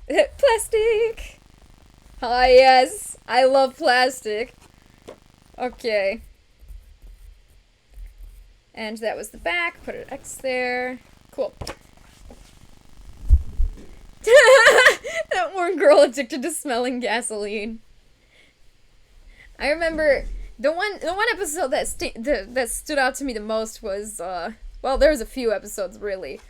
Plastic! Ah, yes. I love plastic. Okay. And that was the back. Put an X there. Cool. That one girl addicted to smelling gasoline. I remember the one episode that stood out to me the most was well, there was a few episodes really.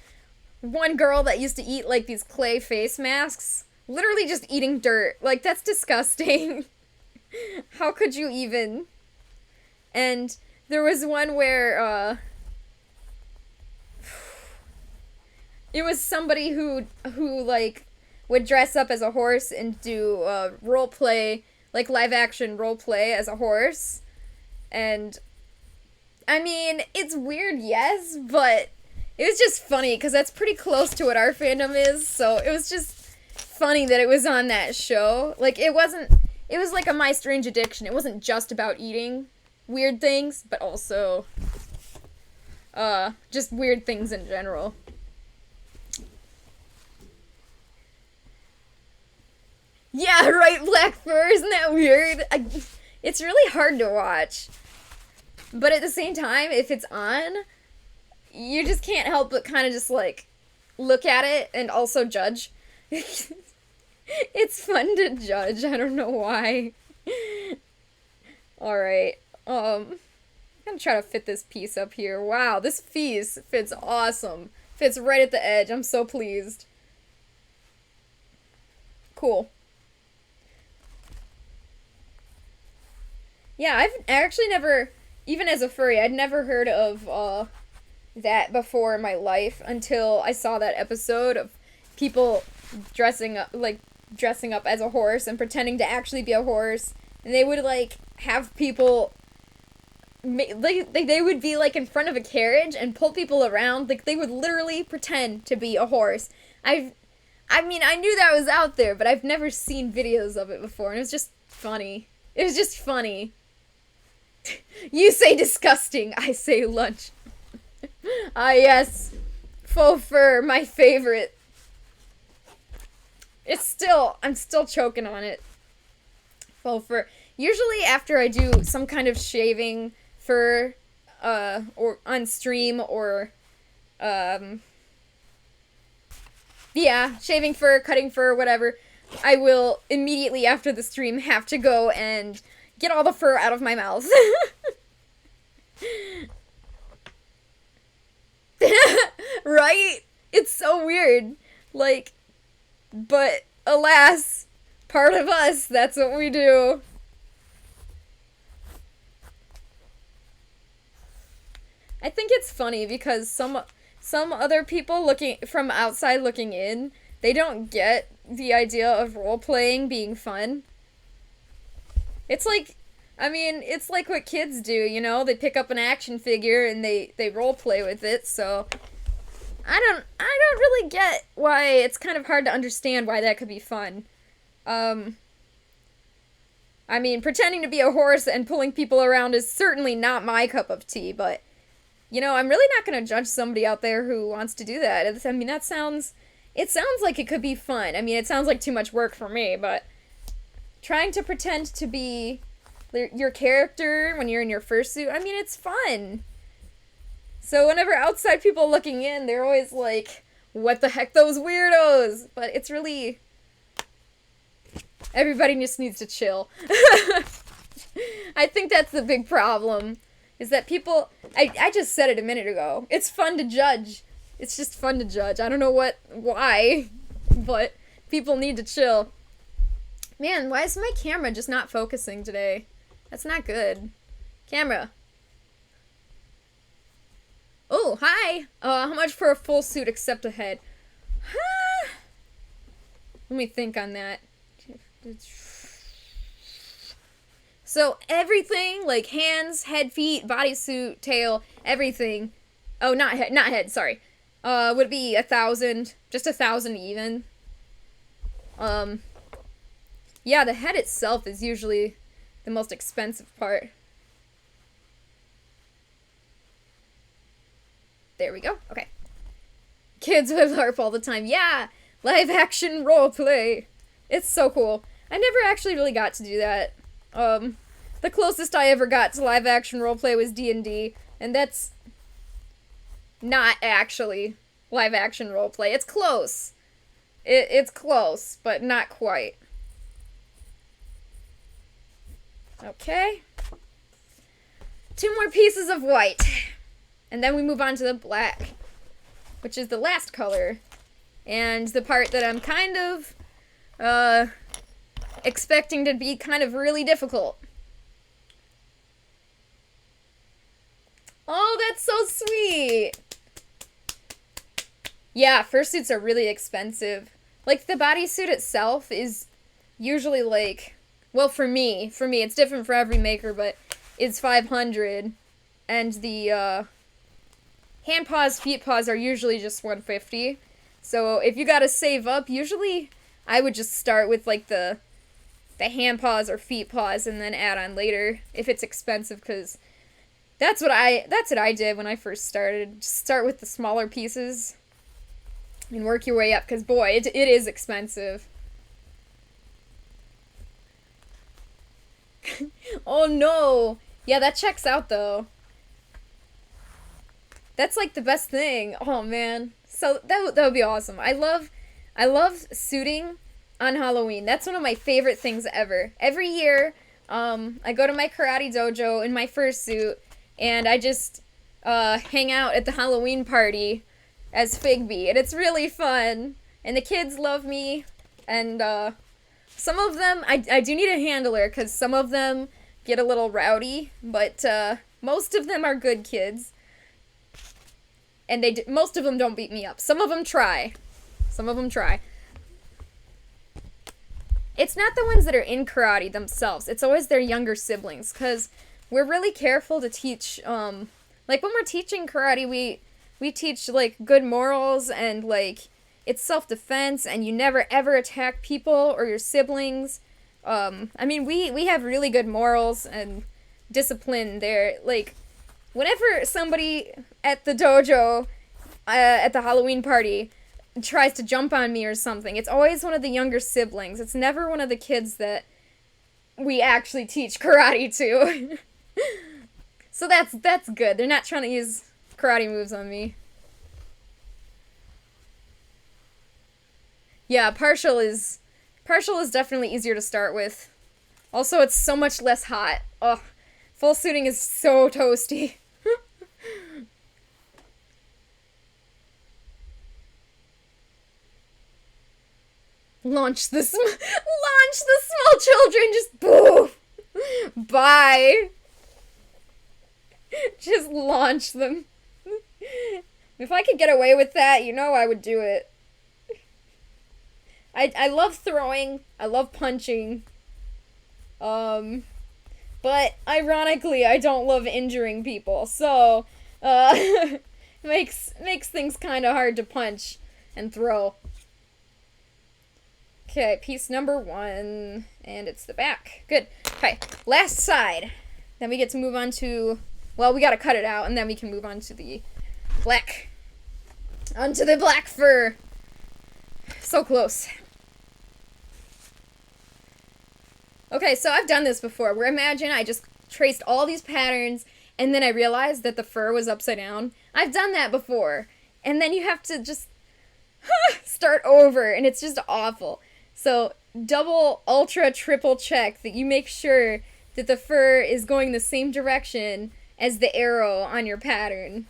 One girl that used to eat like these clay face masks, literally just eating dirt. Like, that's disgusting. How could you even? And there was one where it was somebody who like would dress up as a horse and do role play, like live action role play as a horse. And I mean, it's weird, yes, but it was just funny because that's pretty close to what our fandom is. So it was just funny that it was on that show. Like, it was like a My Strange Addiction. It wasn't just about eating weird things, but also just weird things in general. Yeah, right, black fur, isn't that weird? It's really hard to watch. But at the same time, if it's on, you just can't help but kind of just, like, look at it and also judge. It's fun to judge, I don't know why. Alright, I'm gonna try to fit this piece up here. Wow, this piece fits awesome. Fits right at the edge, I'm so pleased. Cool. Yeah, I've actually never, even as a furry, I'd never heard of, that before in my life until I saw that episode of people dressing up as a horse and pretending to actually be a horse. And they would, like, have people, they would be, like, in front of a carriage and pull people around. Like, they would literally pretend to be a horse. I mean, I knew that was out there, but I've never seen videos of it before, and it was just funny. It was just funny. You say disgusting, I say lunch. Ah, yes. Faux fur, my favorite. I'm still choking on it. Faux fur. Usually after I do some kind of shaving fur, or on stream, or, yeah, shaving fur, cutting fur, whatever, I will immediately after the stream have to go and get all the fur out of my mouth. Right? It's so weird. Like, but alas, part of us, that's what we do. I think it's funny because some other people looking from outside looking in, they don't get the idea of role-playing being fun. It's like, I mean, it's like what kids do, you know? They pick up an action figure and they role-play with it, so I don't really get why it's kind of hard to understand why that could be fun. I mean, pretending to be a horse and pulling people around is certainly not my cup of tea, but, you know, I'm really not going to judge somebody out there who wants to do that. I mean, it sounds like it could be fun. I mean, it sounds like too much work for me, but trying to pretend to be your character when you're in your fursuit, I mean, it's fun. So whenever outside people looking in, they're always like, what the heck, those weirdos? But it's really, everybody just needs to chill. I think that's the big problem, is that people, I just said it a minute ago, it's fun to judge. It's just fun to judge. I don't know why, but people need to chill. Man, why is my camera just not focusing today? That's not good. Camera. Oh, hi! How much for a full suit except a head? Huh? Let me think on that. So everything, like hands, head, feet, bodysuit, tail, everything. Oh, not head, sorry. Would be 1,000, just 1,000 even. Yeah, the head itself is usually the most expensive part. There we go. Okay. Kids with LARP all the time. Yeah! Live action roleplay. It's so cool. I never actually really got to do that. The closest I ever got to live action roleplay was D&D, and that's not actually live action roleplay. It's close. It's close, but not quite. Okay. 2 more pieces of white. And then we move on to the black, which is the last color. And the part that I'm kind of expecting to be kind of really difficult. Oh, that's so sweet! Yeah, fursuits are really expensive. Like, the bodysuit itself is usually like, well, for me, it's different for every maker, but it's $500. And the, hand paws, feet paws are usually just $150. So if you gotta save up, usually I would just start with, like, the hand paws or feet paws and then add on later if it's expensive, because that's what I did when I first started. Just start with the smaller pieces and work your way up, because boy, it is expensive. Oh no! Yeah, that checks out though. That's like the best thing. Oh man. So that would be awesome. I love suiting on Halloween. That's one of my favorite things ever. Every year, I go to my karate dojo in my fursuit, and I just hang out at the Halloween party as Figby, and it's really fun. And the kids love me, and some of them, I do need a handler, because some of them get a little rowdy, but most of them are good kids. And most of them don't beat me up. Some of them try. Some of them try. It's not the ones that are in karate themselves. It's always their younger siblings, because we're really careful to teach, like, when we're teaching karate, we teach, like, good morals, and, like, it's self-defense, and you never ever attack people or your siblings. I mean, we have really good morals and discipline there. Like, whenever somebody at the dojo, at the Halloween party, tries to jump on me or something, it's always one of the younger siblings. It's never one of the kids that we actually teach karate to. So that's good. They're not trying to use karate moves on me. Yeah, partial is definitely easier to start with. Also, it's so much less hot. Ugh. Full suiting is so toasty. Launch the small children, just poof. Bye. Just launch them. If I could get away with that, you know I would do it. I love throwing, I love punching. But ironically, I don't love injuring people, so makes things kind of hard to punch and throw. Okay, piece number 1, and it's the back. Good. Okay, last side. Then we get to move on to, well, we gotta cut it out, and then we can move on to the black. Onto the black fur. So close. Okay, so I've done this before, where imagine I just traced all these patterns, and then I realized that the fur was upside down. I've done that before. And then you have to just start over, and it's just awful. So, double, ultra, triple check that you make sure that the fur is going the same direction as the arrow on your pattern.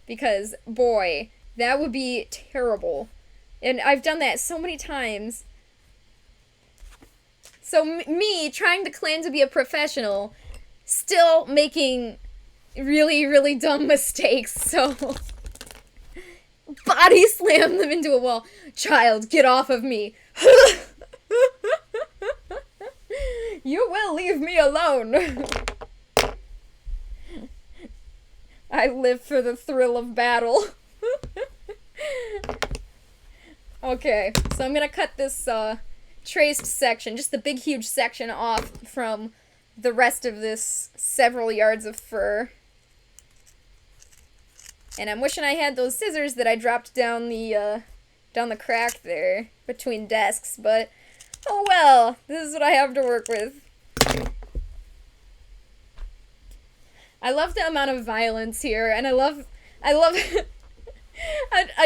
Because, boy, that would be terrible. And I've done that so many times. So me, trying to claim to be a professional, still making really, really dumb mistakes, so body slam them into a wall. Child, get off of me. You will leave me alone. I live for the thrill of battle. Okay, so I'm gonna cut this, traced section, just the big huge section off from the rest of this several yards of fur. And I'm wishing I had those scissors that I dropped down the crack there between desks, but oh well, this is what I have to work with. I love the amount of violence here, and I love I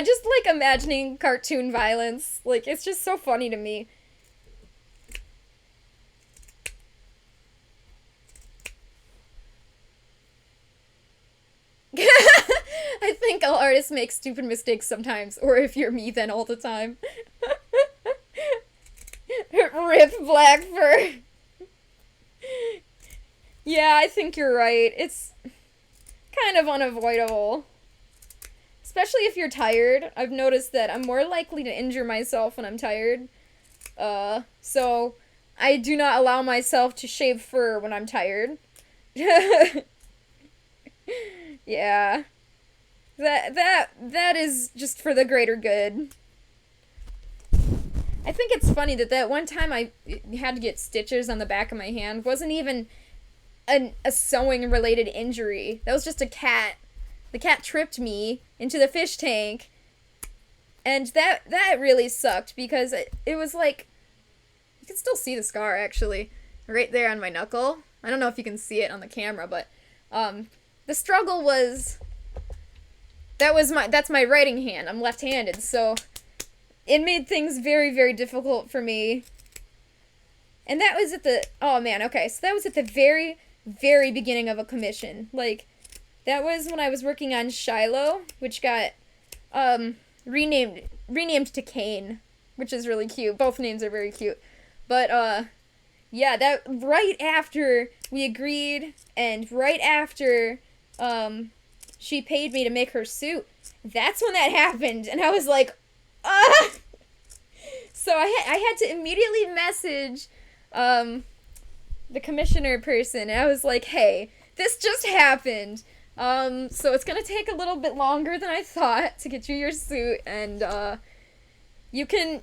just like imagining cartoon violence. Like, it's just so funny to me. I think all artists make stupid mistakes sometimes, or if you're me, then all the time. Rip black fur. Yeah, I think you're right. It's kind of unavoidable. Especially if you're tired. I've noticed that I'm more likely to injure myself when I'm tired. So I do not allow myself to shave fur when I'm tired. Yeah. That is just for the greater good. I think it's funny that one time I had to get stitches on the back of my hand wasn't even a sewing related injury. That was just a cat. The cat tripped me into the fish tank. And that really sucked because it was like, you can still see the scar actually, right there on my knuckle. I don't know if you can see it on the camera, but the struggle was, that's my writing hand. I'm left-handed, so it made things very, very difficult for me. And that was at the, oh man, okay, so that was at the very, very beginning of a commission. Like, that was when I was working on Shiloh, which got renamed to Kane, which is really cute. Both names are very cute. But yeah, that right after we agreed and right after she paid me to make her suit, that's when that happened, and I was like, ah! So I had to immediately message the commissioner person, and I was like, hey, this just happened. So it's gonna take a little bit longer than I thought to get you your suit, and you can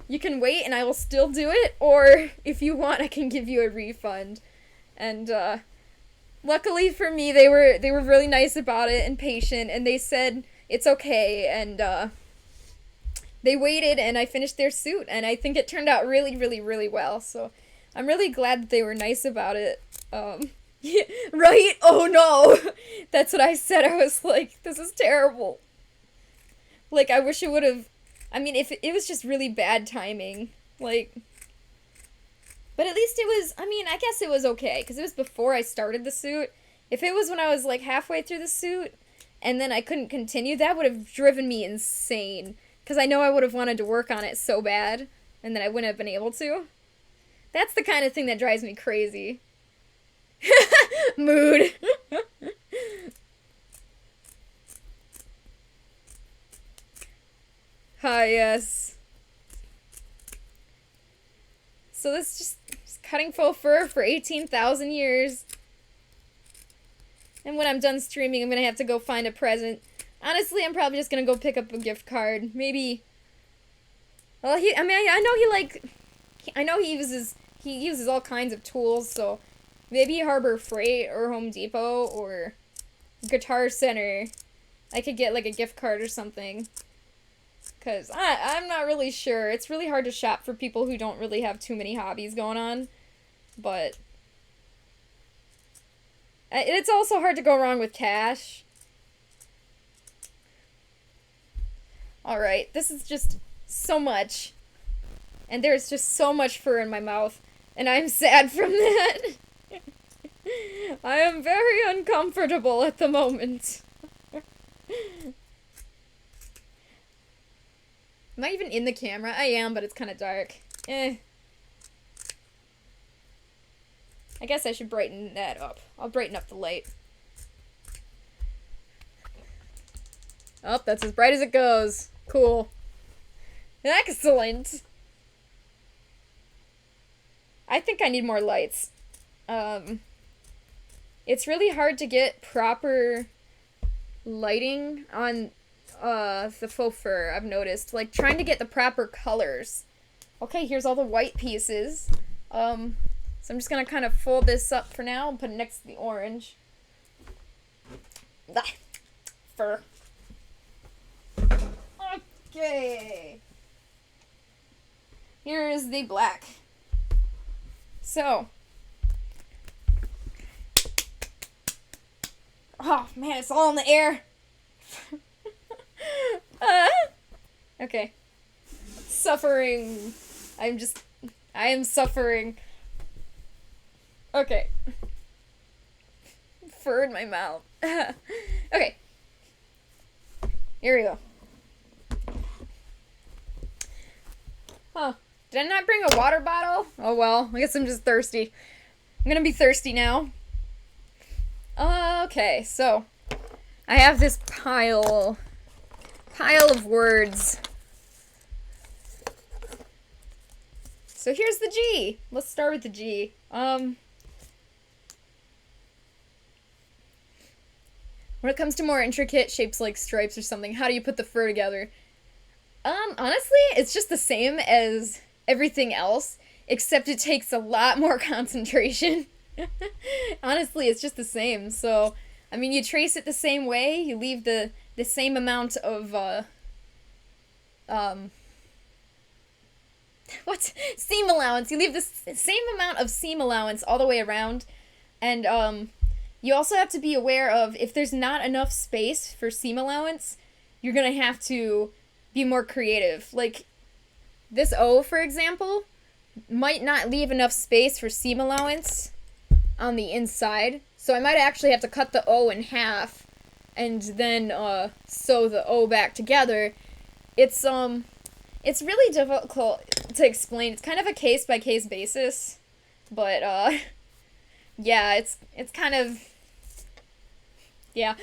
wait and I will still do it, or if you want I can give you a refund. And luckily for me, they were really nice about it and patient, and they said it's okay, and they waited and I finished their suit, and I think it turned out really, really, really well. So I'm really glad that they were nice about it. Yeah, right? Oh no! That's what I said. I was like, this is terrible. Like, I wish it would have, I mean, if it was just really bad timing. Like, but at least it was, I mean, I guess it was okay, because it was before I started the suit. If it was when I was like halfway through the suit, and then I couldn't continue, that would have driven me insane. Because I know I would have wanted to work on it so bad, and then I wouldn't have been able to. That's the kind of thing that drives me crazy. Mood. Hi, yes. So this is just cutting faux fur for 18,000 years. And when I'm done streaming, I'm gonna have to go find a present. Honestly, I'm probably just gonna go pick up a gift card. Maybe. Well, I know he uses all kinds of tools, so maybe Harbor Freight or Home Depot or Guitar Center. I could get like a gift card or something. Because I'm not really sure. It's really hard to shop for people who don't really have too many hobbies going on. But it's also hard to go wrong with cash. Alright, this is just so much. And there's just so much fur in my mouth. And I'm sad from that. I am very uncomfortable at the moment. Am I even in the camera? I am, but it's kind of dark. I guess I should brighten that up. I'll brighten up the light. Oh, that's as bright as it goes. Cool. Excellent. I think I need more lights. It's really hard to get proper lighting on the faux fur, I've noticed. Like, trying to get the proper colors. Okay, here's all the white pieces. So I'm just gonna kind of fold this up for now and put it next to the orange. Ah, fur. Okay. Here's the black. So. Oh man, it's all in the air. Okay. Suffering. I am suffering. Okay. Fur in my mouth. Okay. Here we go. Huh. Did I not bring a water bottle? Oh well, I guess I'm just thirsty. I'm gonna be thirsty now. Okay, so I have this pile of words. So here's the G. Let's start with the G. When it comes to more intricate shapes like stripes or something, how do you put the fur together? Honestly, it's just the same as everything else, except it takes a lot more concentration. Honestly, it's just the same. So, I mean, you trace it the same way, you leave the same amount of, what? Seam allowance. You leave the same amount of seam allowance all the way around, and, you also have to be aware of, if there's not enough space for seam allowance, you're gonna have to be more creative. Like, this O, for example, might not leave enough space for seam allowance on the inside, so I might actually have to cut the O in half and then sew the O back together. It's really difficult to explain. It's kind of a case-by-case basis, but yeah, it's kind of, yeah.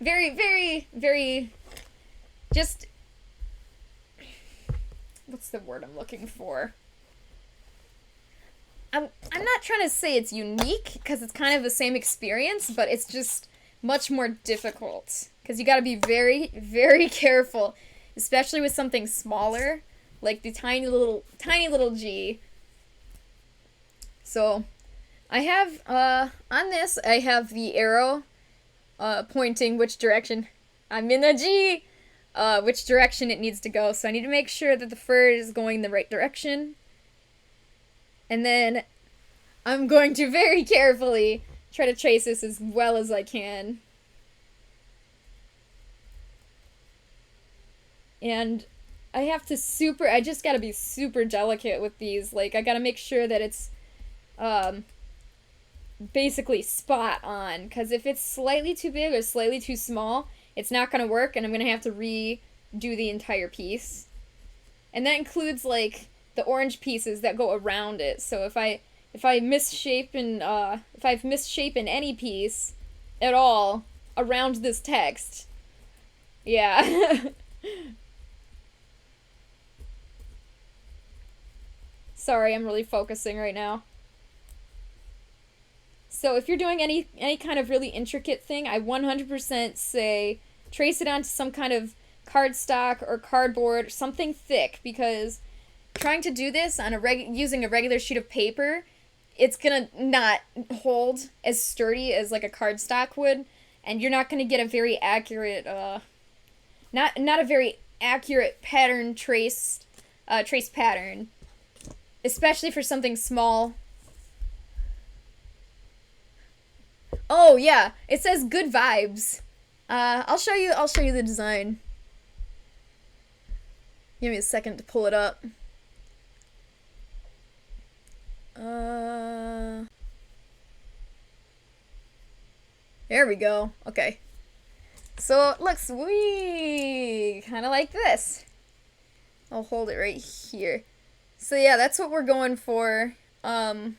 Very, very, very, just, what's the word I'm looking for? I'm not trying to say it's unique, because it's kind of the same experience, but it's just much more difficult, because you gotta be very, very careful, especially with something smaller, like the tiny little G. So, I have, on this, I have the arrow, pointing which direction I'm in the G, which direction it needs to go, so I need to make sure that the fur is going the right direction. And then I'm going to very carefully try to trace this as well as I can. And I just gotta be super delicate with these. Like, I gotta make sure that it's, basically spot on. Because if it's slightly too big or slightly too small, it's not gonna work, and I'm gonna have to redo the entire piece. And that includes, like, the orange pieces that go around it. So if I've misshapen any piece at all around this text, yeah. Sorry, I'm really focusing right now. So if you're doing any kind of really intricate thing, I 100% say trace it onto some kind of cardstock or cardboard, something thick, because trying to do this on using a regular sheet of paper, it's gonna not hold as sturdy as like a cardstock would, and you're not gonna get a very accurate, not a very accurate pattern trace pattern, especially for something small. Oh yeah, it says good vibes. I'll show you the design. Give me a second to pull it up. There we go. Okay. So it looks kind of like this. I'll hold it right here. So yeah, that's what we're going for. And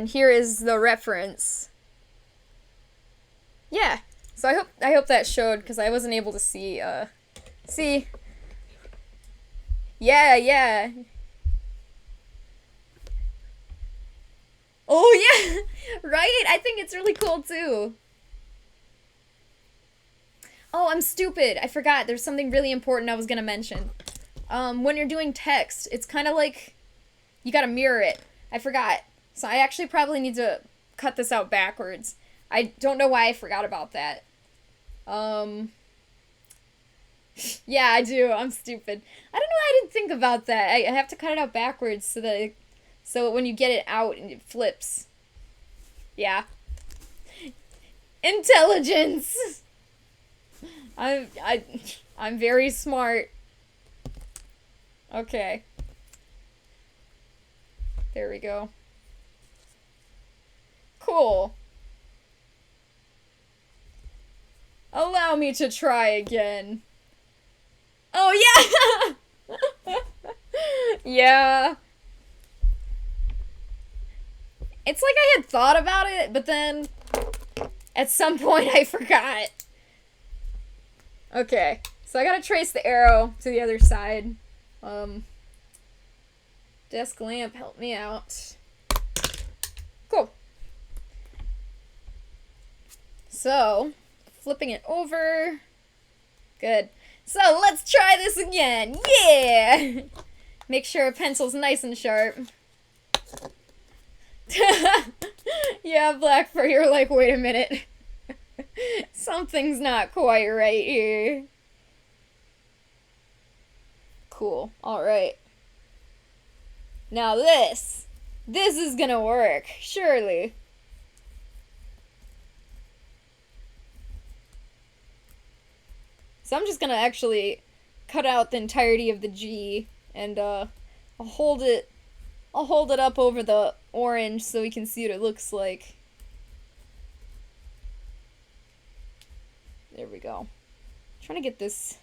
here is the reference. Yeah. So I hope that showed, because I wasn't able to see. See. Yeah. Oh yeah, right? I think it's really cool too. Oh, I'm stupid. I forgot. There's something really important I was gonna mention. when you're doing text, it's kind of like you gotta mirror it. I forgot. So I actually probably need to cut this out backwards. I don't know why I forgot about that. Yeah, I do. I'm stupid. I don't know why I didn't think about that. I have to cut it out backwards so when you get it out and it flips. Yeah. Intelligence! I'm very smart. Okay. There we go. Cool. Allow me to try again. Oh, yeah! Yeah. It's like I had thought about it, but then at some point I forgot. Okay, so I gotta trace the arrow to the other side. Desk lamp, help me out. Cool. So, flipping it over. Good. So, let's try this again. Yeah! Make sure a pencil's nice and sharp. Yeah, Black Fur, you're like, wait a minute. Something's not quite right here. Cool. Alright. Now this is gonna work, surely. So I'm just gonna actually cut out the entirety of the G and I'll hold it up over the orange so we can see what it looks like. There we go. Trying to get this.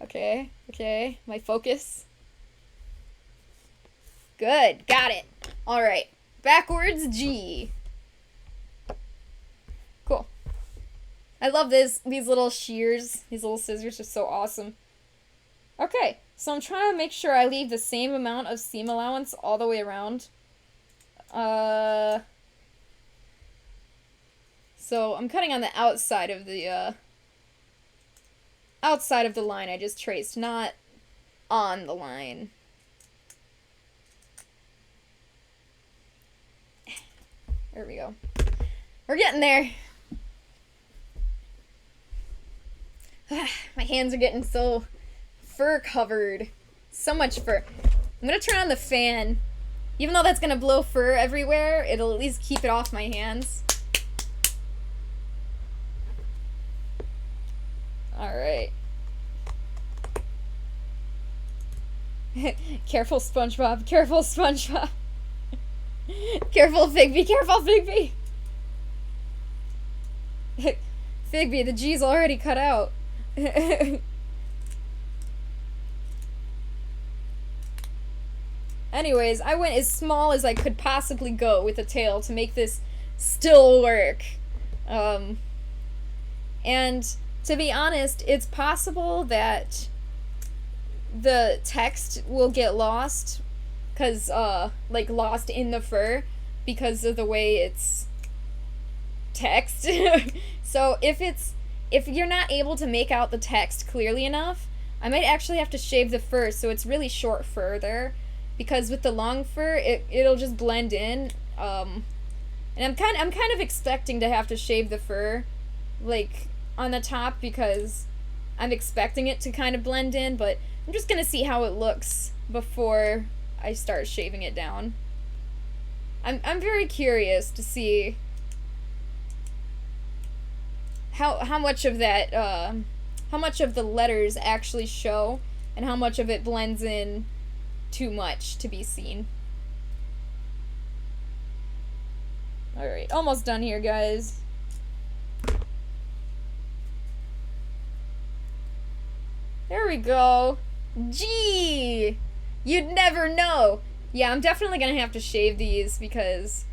Okay. My focus. Good. Got it. Alright. Backwards G. Cool. I love these little shears. These little scissors are so awesome. Okay. So I'm trying to make sure I leave the same amount of seam allowance all the way around. So I'm cutting on the outside of the line I just traced, not on the line. There we go. We're getting there. My hands are getting so fur covered. So much fur. I'm gonna turn on the fan. Even though that's gonna blow fur everywhere, it'll at least keep it off my hands. Alright. Careful, SpongeBob. Careful, SpongeBob. Careful, Figby. Careful, Figby. Figby, the G's already cut out. Anyways, I went as small as I could possibly go with the tail to make this still work. And to be honest, it's possible that the text will get lost, cause like lost in the fur because of the way it's text. So if you're not able to make out the text clearly enough, I might actually have to shave the fur so it's really short fur there, because with the long fur it'll just blend in. And I'm kind of expecting to have to shave the fur like on the top because I'm expecting it to kind of blend in, but I'm just gonna see how it looks before I start shaving it down. I'm very curious to see how much of that how much of the letters actually show and how much of it blends in too much to be seen. Alright, almost done here, guys. There we go. Gee! You'd never know. Yeah, I'm definitely gonna have to shave these because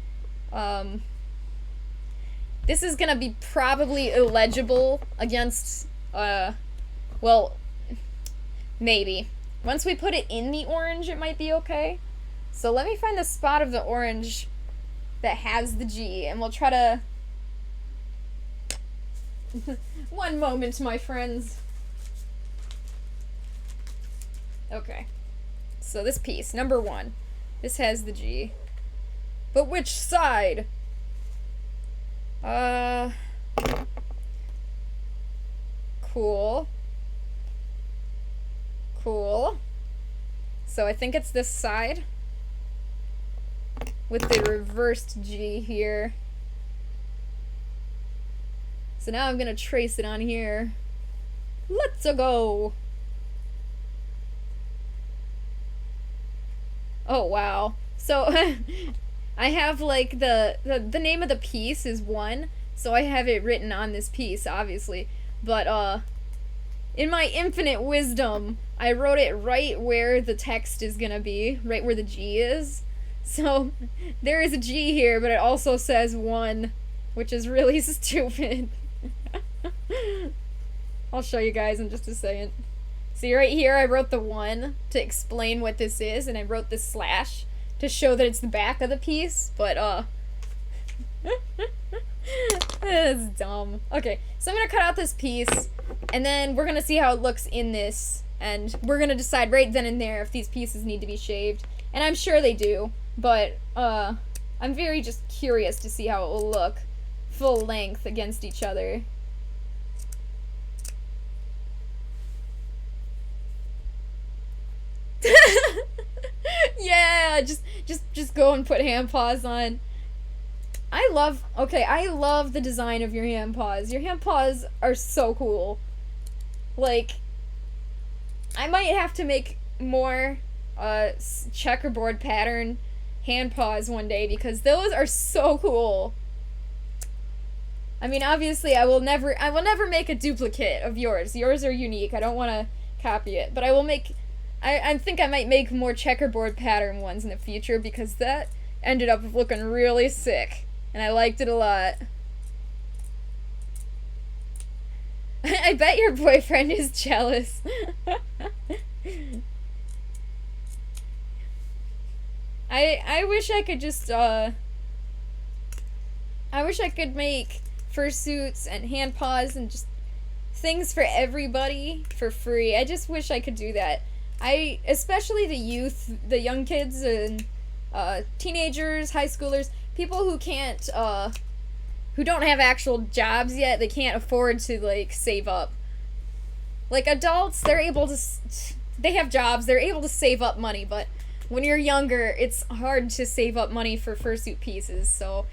this is gonna be probably illegible against well, maybe. Once we put it in the orange, it might be okay. So let me find the spot of the orange that has the G, and we'll try to One moment, my friends. Okay. So this piece, number 1. This has the G. But which side? Cool. Cool. So I think it's this side. With the reversed G here. So now I'm gonna trace it on here. Let's go! Oh wow. So I have like the name of the piece is 1, so I have it written on this piece, obviously. But in my infinite wisdom, I wrote it right where the text is gonna be, right where the G is. So there is a G here, but it also says 1, which is really stupid. I'll show you guys in just a second. See right here, I wrote the 1 to explain what this is, and I wrote this slash to show that it's the back of the piece, but that's dumb. Okay, so I'm gonna cut out this piece, and then we're gonna see how it looks in this, and we're gonna decide right then and there if these pieces need to be shaved, and I'm sure they do, but I'm very just curious to see how it will look full length against each other. Yeah, just go and put hand paws on. I love the design of your hand paws. Your hand paws are so cool. Like, I might have to make more checkerboard pattern hand paws one day because those are so cool. I mean, obviously I will never make a duplicate of yours. Yours are unique. I don't want to copy it, but I will make I think I might make more checkerboard pattern ones in the future because that ended up looking really sick, and I liked it a lot. I bet your boyfriend is jealous. I wish I could just, I wish I could make fursuits and hand paws and just things for everybody for free. I just wish I could do that. Especially the youth, the young kids and teenagers, high schoolers, people who can't, who don't have actual jobs yet, they can't afford to, like, save up. Like, adults, they're able to, they have jobs, they're able to save up money, but when you're younger, it's hard to save up money for fursuit pieces, so.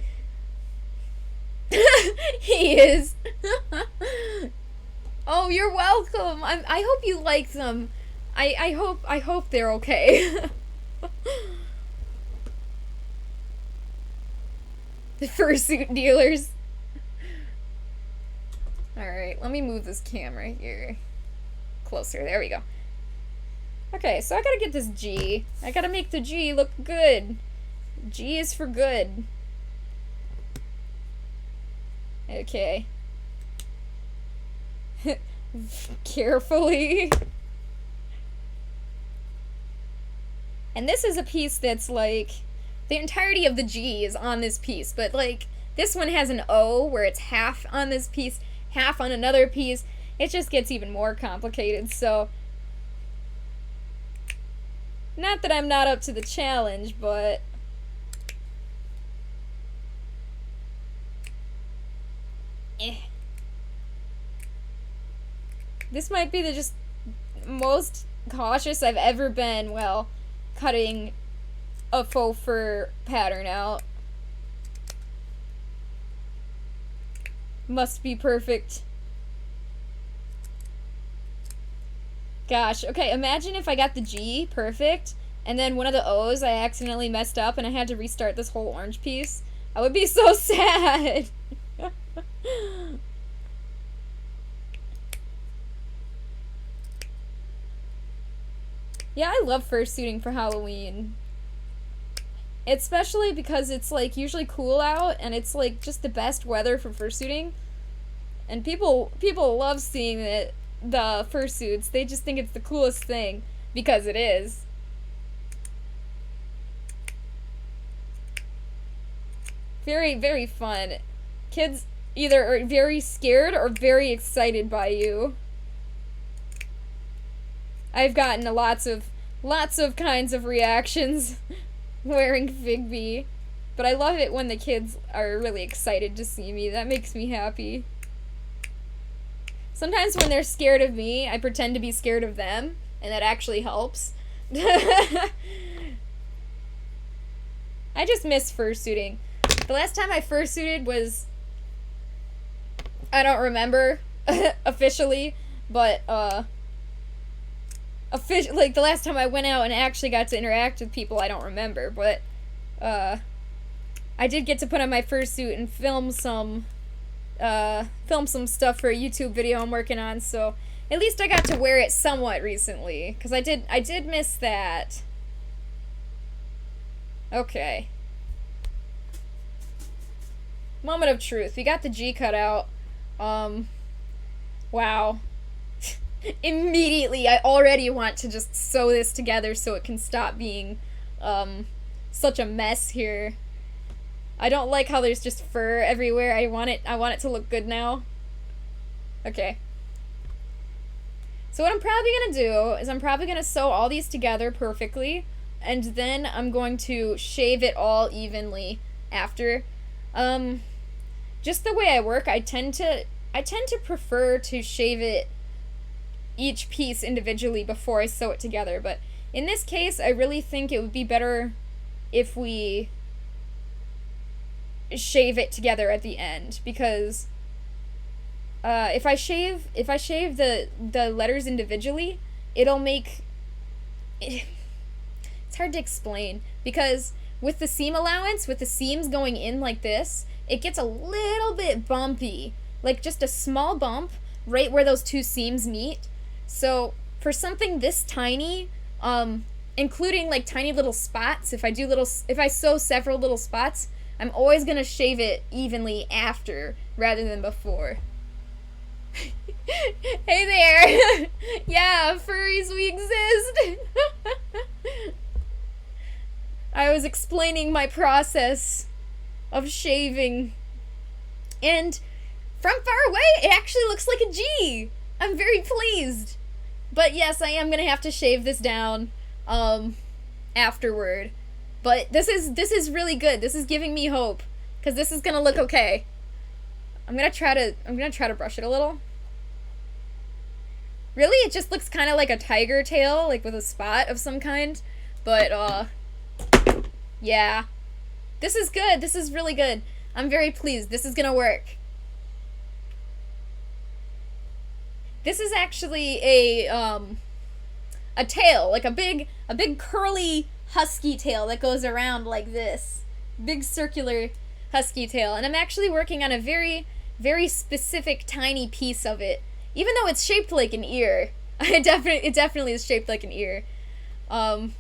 He is. Oh, you're welcome. I hope you like them. I hope they're okay. The fursuit dealers. Alright, let me move this camera here. Closer, there we go. Okay, so I gotta get this G. I gotta make the G look good. G is for good. Okay. Carefully. And this is a piece that's like, the entirety of the G is on this piece, but like, this one has an O where it's half on this piece, half on another piece. It just gets even more complicated, so. Not that I'm not up to the challenge, but. This might be the just most cautious I've ever been, well, cutting a faux fur pattern out. Must be perfect. Gosh, okay, imagine if I got the G perfect, and then one of the O's I accidentally messed up and I had to restart this whole orange piece. I would be so sad. Yeah, I love fursuiting for Halloween. Especially because it's like usually cool out and it's like just the best weather for fursuiting. And people love seeing the fursuits. They just think it's the coolest thing because it is. Very, very fun. Kids either very scared or very excited by you. I've gotten lots of kinds of reactions wearing Figby. But I love it when the kids are really excited to see me. That makes me happy. Sometimes when they're scared of me, I pretend to be scared of them, and that actually helps. I just miss fursuiting. The last time I fursuited was, I don't remember officially, but like the last time I went out and actually got to interact with people, I don't remember, but I did get to put on my fursuit and film some stuff for a YouTube video I'm working on, so at least I got to wear it somewhat recently, because I did miss that. Okay. Moment of truth. We got the G cut out. Wow. Immediately, I already want to just sew this together so it can stop being, such a mess here. I don't like how there's just fur everywhere. I want it to look good now. Okay. So what I'm probably gonna do is I'm probably gonna sew all these together perfectly, and then I'm going to shave it all evenly after. Just the way I work, I tend to prefer to shave it each piece individually before I sew it together, but in this case, I really think it would be better if we shave it together at the end, because if I shave the letters individually, it'll make it's hard to explain, because with the seam allowance, with the seams going in like this, it gets a little bit bumpy, like just a small bump right where those two seams meet. So for something this tiny, including like tiny little spots, if I sew several little spots, I'm always gonna shave it evenly after rather than before. Hey there! Yeah, furries, we exist! I was explaining my process of shaving, and from far away, it actually looks like a G! I'm very pleased! But yes, I am gonna have to shave this down, afterward. But this is really good. This is giving me hope, because this is gonna look okay. I'm gonna try to brush it a little. Really, it just looks kind of like a tiger tail, like with a spot of some kind. But yeah, this is good. This is really good. I'm very pleased. This is gonna work. This is actually a tail, like a big curly husky tail that goes around like this. Big circular husky tail. And I'm actually working on a very, very specific tiny piece of it. Even though it's shaped like an ear. It definitely is shaped like an ear. I'm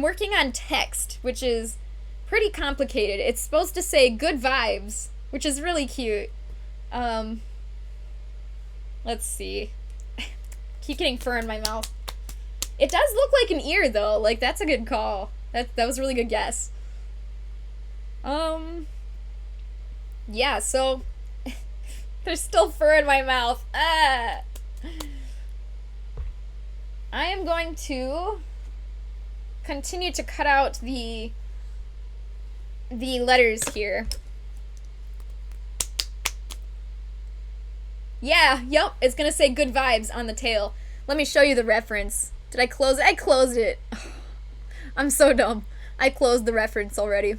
working on text, which is pretty complicated. It's supposed to say good vibes, which is really cute. Let's see. Keep getting fur in my mouth. It does look like an ear, though. Like, that's a good call. That was a really good guess. Yeah, so there's still fur in my mouth. Ah. I am going to continue to cut out the letters here. Yeah, yep, it's gonna say good vibes on the tail. Let me show you the reference. Did I close it? I closed it. I'm so dumb. I closed the reference already.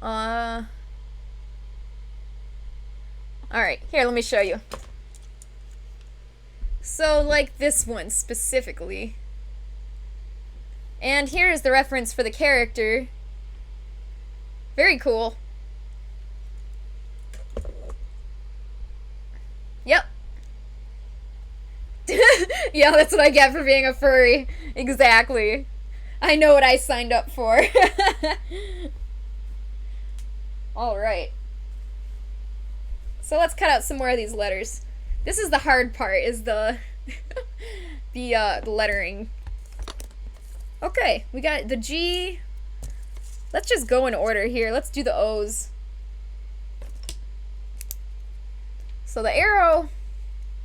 Alright, here, let me show you. So, like this one specifically. And here is the reference for the character. Very cool. Yep. Yeah, that's what I get for being a furry. Exactly. I know what I signed up for. Alright. So let's cut out some more of these letters. This is the hard part, is the the lettering. Okay, we got the G. Let's just go in order here. Let's do the O's. So the arrow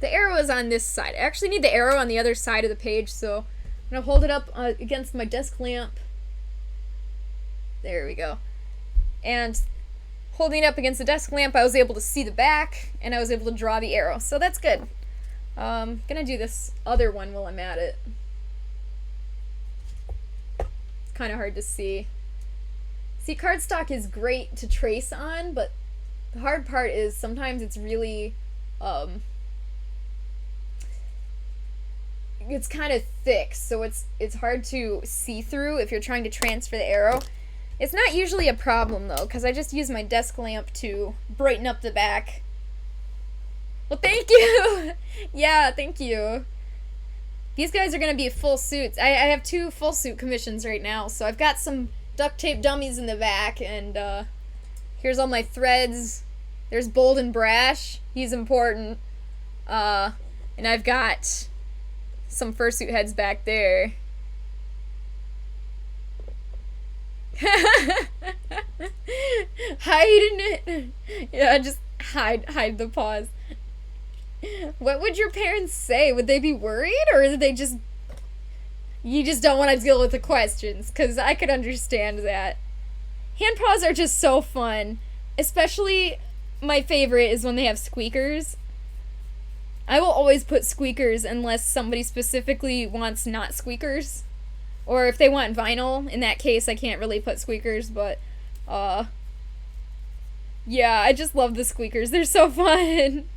is on this side. I actually need the arrow on the other side of the page, so I'm gonna hold it up against my desk lamp. There we go. And holding it up against the desk lamp, I was able to see the back, and I was able to draw the arrow. So that's good. Gonna do this other one while I'm at it. It's kind of hard to see. See, cardstock is great to trace on, but the hard part is sometimes it's really, it's kind of thick, so it's hard to see through if you're trying to transfer the arrow. It's not usually a problem, though, because I just use my desk lamp to brighten up the back. Well, thank you! Yeah, thank you. These guys are going to be full suits. I have 2 full suit commissions right now, so I've got some duct tape dummies in the back, and here's all my threads. There's Bold and Brash. He's important. And I've got some fursuit heads back there. Hiding it. Yeah, just hide the paws. What would your parents say? Would they be worried, or is they just, you just don't want to deal with the questions? Because I could understand that. Hand paws are just so fun. Especially, my favorite is when they have squeakers. I will always put squeakers unless somebody specifically wants not squeakers. Or if they want vinyl, in that case I can't really put squeakers, but, yeah, I just love the squeakers. They're so fun.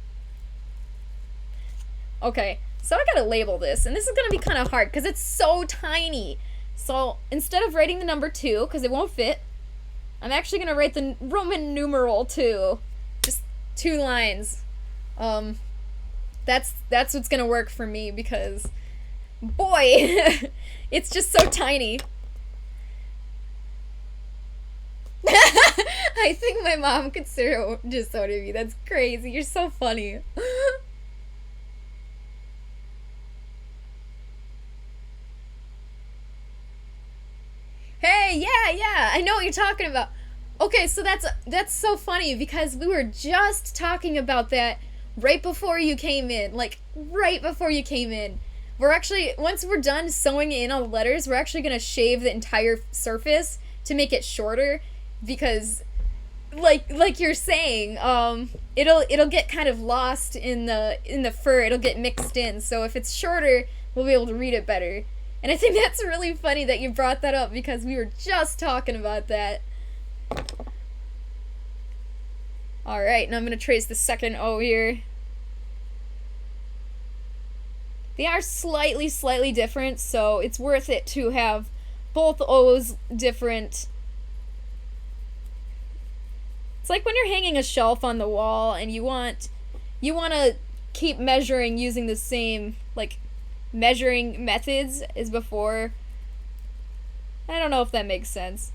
Okay, so I gotta label this, and this is gonna be kind of hard, because it's so tiny. So, instead of writing the number 2, because it won't fit, I'm actually gonna write the Roman numeral 2. Just 2 lines. That's what's gonna work for me, because, boy, it's just so tiny. I think my mom could disown me. That's crazy. You're so funny. Hey, yeah, I know what you're talking about. Okay, so that's so funny, because we were just talking about that right before you came in. Like, right before you came in. We're actually, once we're done sewing in all the letters, we're actually gonna shave the entire surface to make it shorter, because, like you're saying, it'll get kind of lost in the fur. It'll get mixed in. So if it's shorter, we'll be able to read it better. And I think that's really funny that you brought that up, because we were just talking about that. Alright, now I'm going to trace the second O here. They are slightly different, so it's worth it to have both O's different. It's like when you're hanging a shelf on the wall and you want to keep measuring using the same, like, measuring methods as before. I don't know if that makes sense.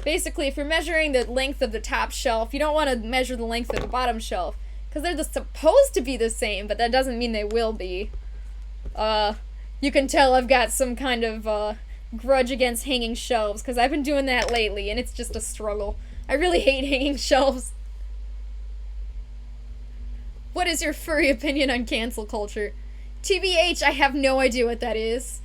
Basically, if you're measuring the length of the top shelf, you don't want to measure the length of the bottom shelf, because they're supposed to be the same, but that doesn't mean they will be. You can tell I've got some kind of grudge against hanging shelves, because I've been doing that lately, and it's just a struggle. I really hate hanging shelves. What is your furry opinion on cancel culture? TBH, I have no idea what that is.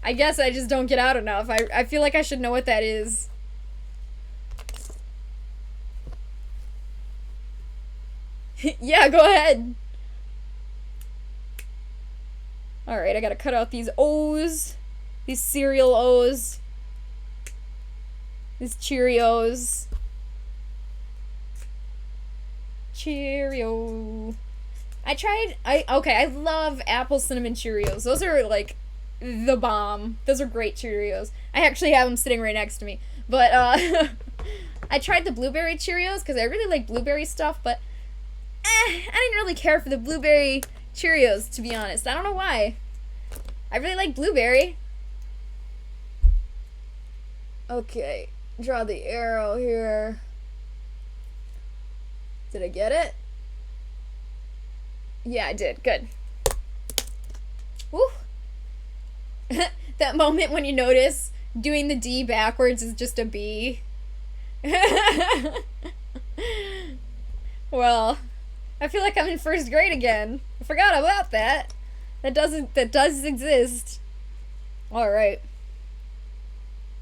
I guess I just don't get out enough. I feel like I should know what that is. Yeah, go ahead. Alright, I gotta cut out these O's. These cereal O's. These Cheerios. Cheerio. I love apple cinnamon Cheerios. Those are, like, the bomb. Those are great Cheerios. I actually have them sitting right next to me. But, I tried the blueberry Cheerios, because I really like blueberry stuff, but, I didn't really care for the blueberry Cheerios, to be honest. I don't know why. I really like blueberry. Okay, draw the arrow here. Did I get it? Yeah, I did. Good. Woo! That moment when you notice doing the D backwards is just a B. Well, I feel like I'm in first grade again. I forgot about that. That does exist. Alright.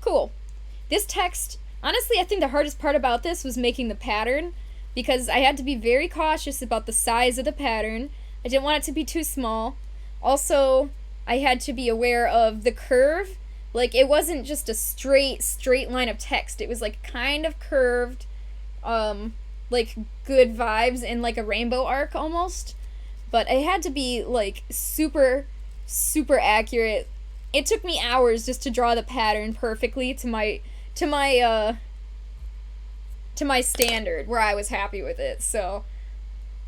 Cool. This text, honestly, I think the hardest part about this was making the pattern, because I had to be very cautious about the size of the pattern. I didn't want it to be too small. Also, I had to be aware of the curve. Like, it wasn't just a straight line of text. It was, like, kind of curved, like, good vibes in, like, a rainbow arc, almost. But it had to be, like, super accurate. It took me hours just to draw the pattern perfectly to my standard, where I was happy with it. So,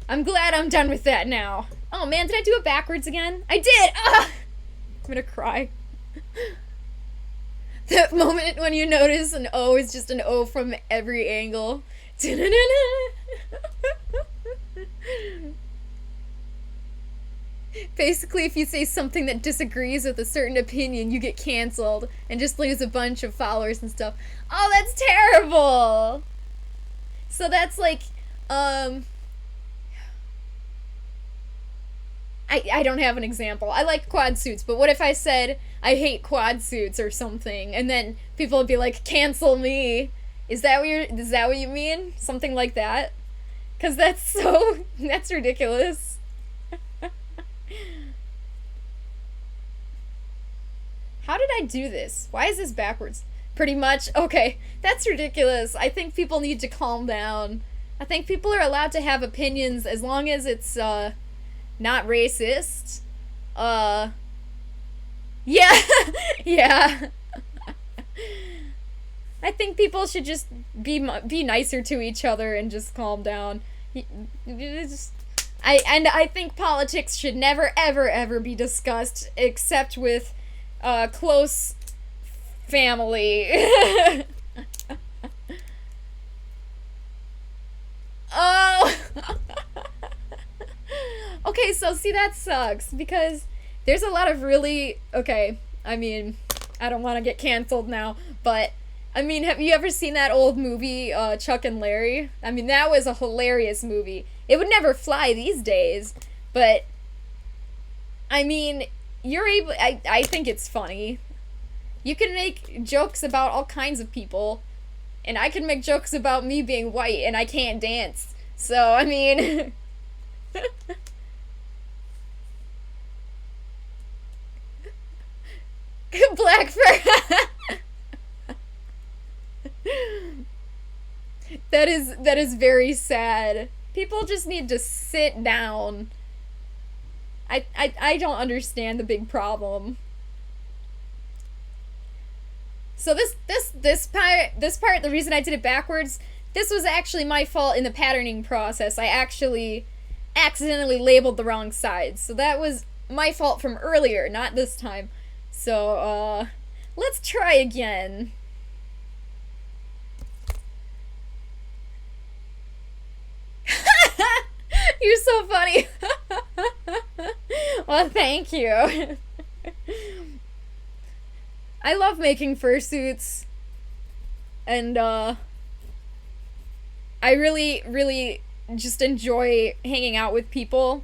I'm glad I'm done with that now. Oh man, did I do it backwards again? I did! Ah! I'm gonna cry. That moment when you notice an O is just an O from every angle. Basically, if you say something that disagrees with a certain opinion, you get canceled and just lose a bunch of followers and stuff. Oh, that's terrible! So that's like, I don't have an example. I like quad suits, but what if I said I hate quad suits or something, and then people would be like, cancel me? Is that what you mean? Something like that? 'Cause that's ridiculous. How did I do this? Why is this backwards? Pretty much. Okay, that's ridiculous. I think people need to calm down. I think people are allowed to have opinions as long as it's, not racist. Yeah. Yeah. I think people should just be nicer to each other and just calm down. I think politics should never, ever be discussed except with close family. Oh! Okay, so see, that sucks, because there's a lot of really... Okay, I mean, I don't want to get canceled now, but, I mean, have you ever seen that old movie, Chuck and Larry? I mean, that was a hilarious movie. It would never fly these days, but, I mean, you're able... I think it's funny. You can make jokes about all kinds of people, and I can make jokes about me being white and I can't dance. So, I mean... Black fur. That is very sad. People just need to sit down. I don't understand the big problem. So this part, the reason I did it backwards, this was actually my fault in the patterning process. I actually accidentally labeled the wrong side. So that was my fault from earlier, not this time. So, let's try again. You're so funny. Well, thank you. I love making fursuits, and I really just enjoy hanging out with people,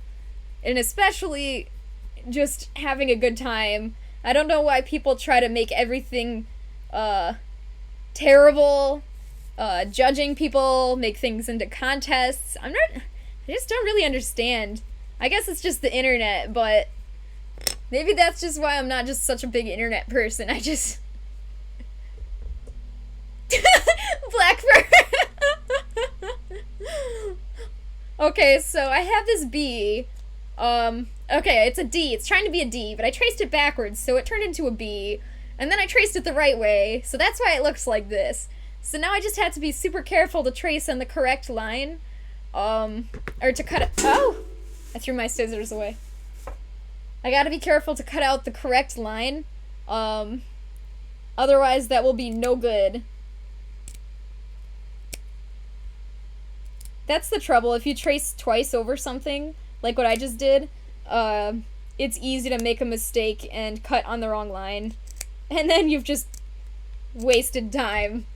and especially just having a good time. I don't know why people try to make everything terrible, judging people, make things into contests. I just don't really understand. I guess it's just the internet, but maybe that's just why I'm not just such a big internet person. I just... Black fur! Okay, so I have this bee. Okay, it's a D. It's trying to be a D, but I traced it backwards, so it turned into a B. And then I traced it the right way, so that's why it looks like this. So now I just have to be super careful to trace on the correct line. Or to cut it. Oh! I threw my scissors away. I gotta be careful to cut out the correct line. Otherwise that will be no good. That's the trouble. If you trace twice over something, like what I just did, it's easy to make a mistake and cut on the wrong line. And then you've just wasted time.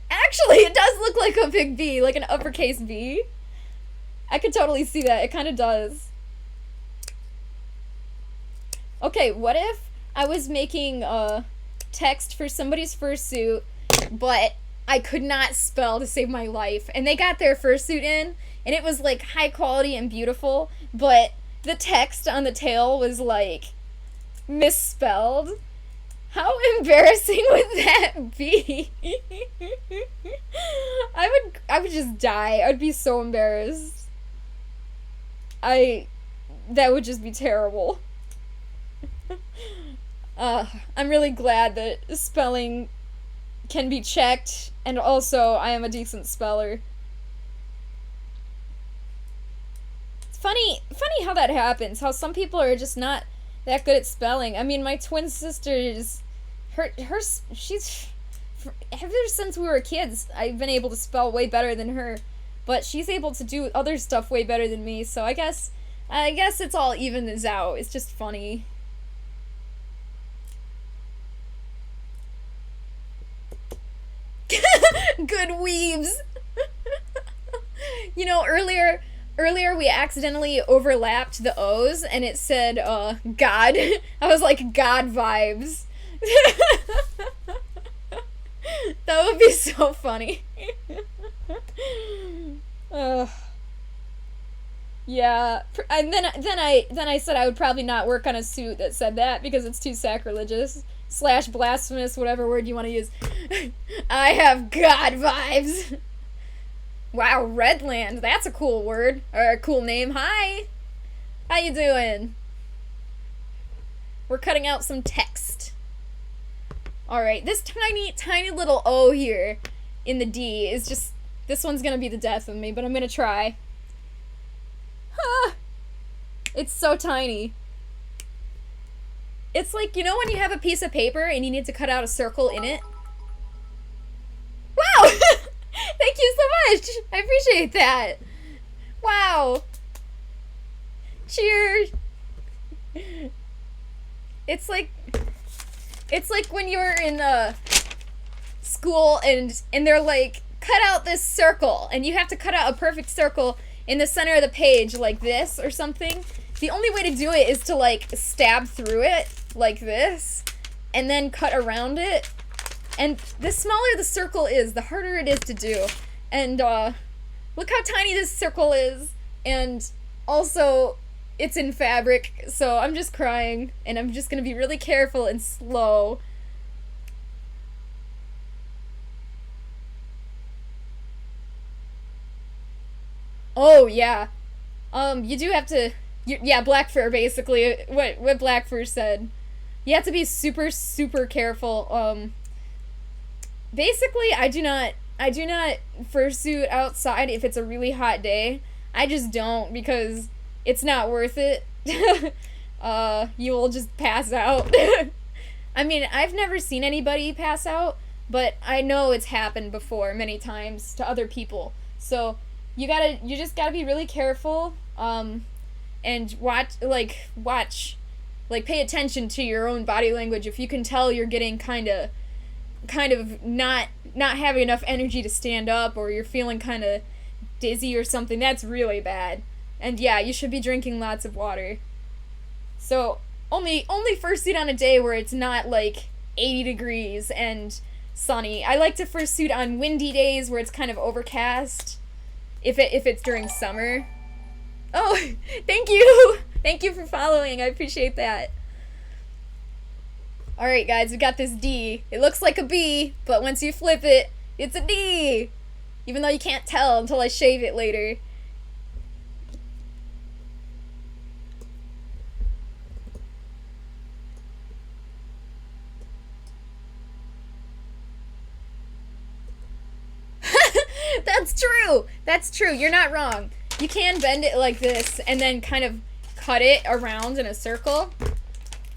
Actually, it does look like a big B, like an uppercase B. I could totally see that. It kind of does. Okay, what if I was making a text for somebody's fursuit, but I could not spell to save my life, and they got their fursuit in, and it was like high quality and beautiful, but the text on the tail was like misspelled? How embarrassing would that be? I would just die. I would be so embarrassed. That would just be terrible. I'm really glad that spelling can be checked, and also I am a decent speller. It's funny how that happens, how some people are just not that good at spelling. I mean, my twin sister is, she's, ever since we were kids, I've been able to spell way better than her, but she's able to do other stuff way better than me, so I guess it's all evens out. It's just funny. Good weaves. You know, earlier we accidentally overlapped the O's and it said God. I was like, God vibes. That would be so funny. Yeah, and then I said I would probably not work on a suit that said that because it's too sacrilegious / blasphemous, whatever word you want to use. I have God vibes. Wow, Redland, that's a cool word, or a cool name. Hi, how you doing? We're cutting out some text. Alright, this tiny little O here in the D is just, this one's gonna be the death of me, but I'm gonna try. Huh. It's so tiny. It's like, you know when you have a piece of paper and you need to cut out a circle in it? Wow! Thank you so much! I appreciate that! Wow! Cheers! It's like when you're in school and they're like, cut out this circle, and you have to cut out a perfect circle in the center of the page like this or something. The only way to do it is to like stab through it like this and then cut around it. And the smaller the circle is, the harder it is to do. And look how tiny this circle is. And also, it's in fabric, so I'm just crying. And I'm just gonna be really careful and slow. Oh, yeah. You do have to... yeah, black fur, basically. What black fur said. You have to be super, super careful. Basically, I do not fursuit outside if it's a really hot day. I just don't, because it's not worth it. You will just pass out. I mean, I've never seen anybody pass out, but I know it's happened before many times to other people. So you just gotta be really careful, and watch, pay attention to your own body language. If you can tell you're getting kind of not having enough energy to stand up, or you're feeling kind of dizzy or something, that's really bad. And yeah, you should be drinking lots of water. So only fursuit on a day where it's not like 80 degrees and sunny. I like to fursuit on windy days where it's kind of overcast, if it's during summer. Oh, thank you! Thank you for following, I appreciate that. Alright guys, we got this D. It looks like a B, but once you flip it, it's a D! Even though you can't tell until I shave it later. That's true! That's true, you're not wrong. You can bend it like this and then kind of cut it around in a circle.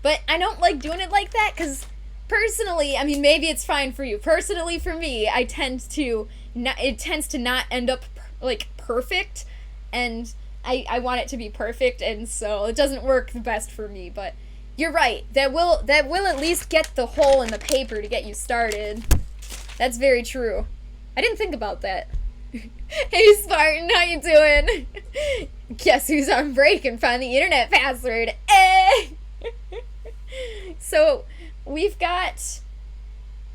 But I don't like doing it like that because personally, I mean, maybe it's fine for you. Personally, for me, it tends to not end up like perfect, and I want it to be perfect, and so it doesn't work the best for me. But you're right. That will at least get the hole in the paper to get you started. That's very true. I didn't think about that. Hey Spartan, how you doing? Guess who's on break and found the internet password? Eh! So, we've got,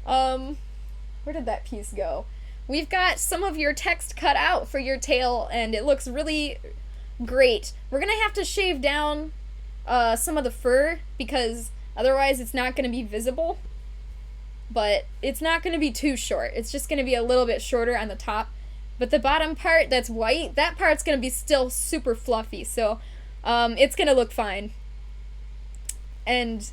where did that piece go? We've got some of your text cut out for your tail, and it looks really great. We're gonna have to shave down, some of the fur, because otherwise it's not gonna be visible. But it's not gonna be too short. It's just gonna be a little bit shorter on the top. But the bottom part that's white, that part's gonna be still super fluffy, so, it's gonna look fine. And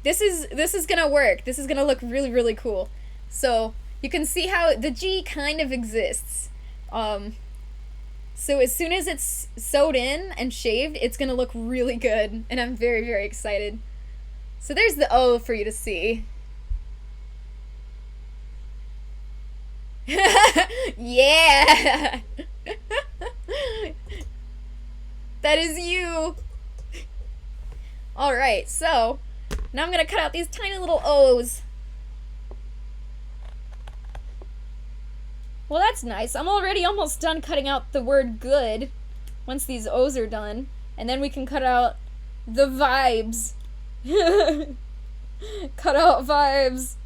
this is gonna work. This is gonna look really, really cool. So, you can see how the G kind of exists. So as soon as it's sewed in and shaved, it's gonna look really good, and I'm very, very excited. So there's the O for you to see. Yeah! That is you! Alright, so, now I'm gonna cut out these tiny little O's. Well, that's nice. I'm already almost done cutting out the word good once these O's are done. And then we can cut out the vibes. Cut out vibes.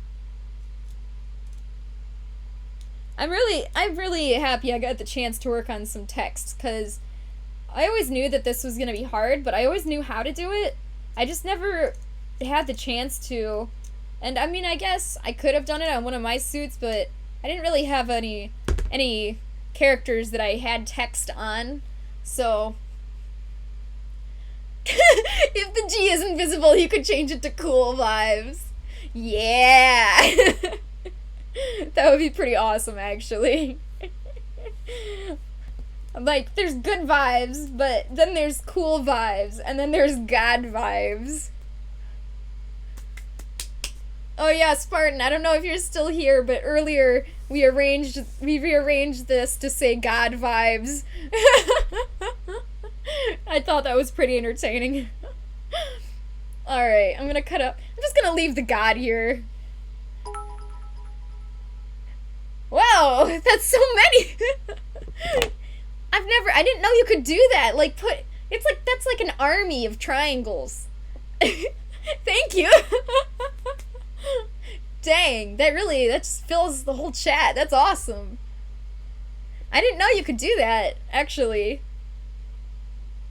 I'm really happy I got the chance to work on some text, because I always knew that this was going to be hard, but I always knew how to do it. I just never had the chance to. And I mean, I guess I could have done it on one of my suits, but I didn't really have any characters that I had text on, so if the G isn't visible, you could change it to cool vibes. Yeah! That would be pretty awesome, actually. I'm like, there's good vibes, but then there's cool vibes, and then there's God vibes. Oh yeah, Spartan, I don't know if you're still here, but earlier we rearranged this to say God vibes. I thought that was pretty entertaining. Alright, I'm just gonna leave the God here. Wow, that's so many! I didn't know you could do that. Like, that's like an army of triangles. Thank you! Dang, that just fills the whole chat. That's awesome. I didn't know you could do that, actually.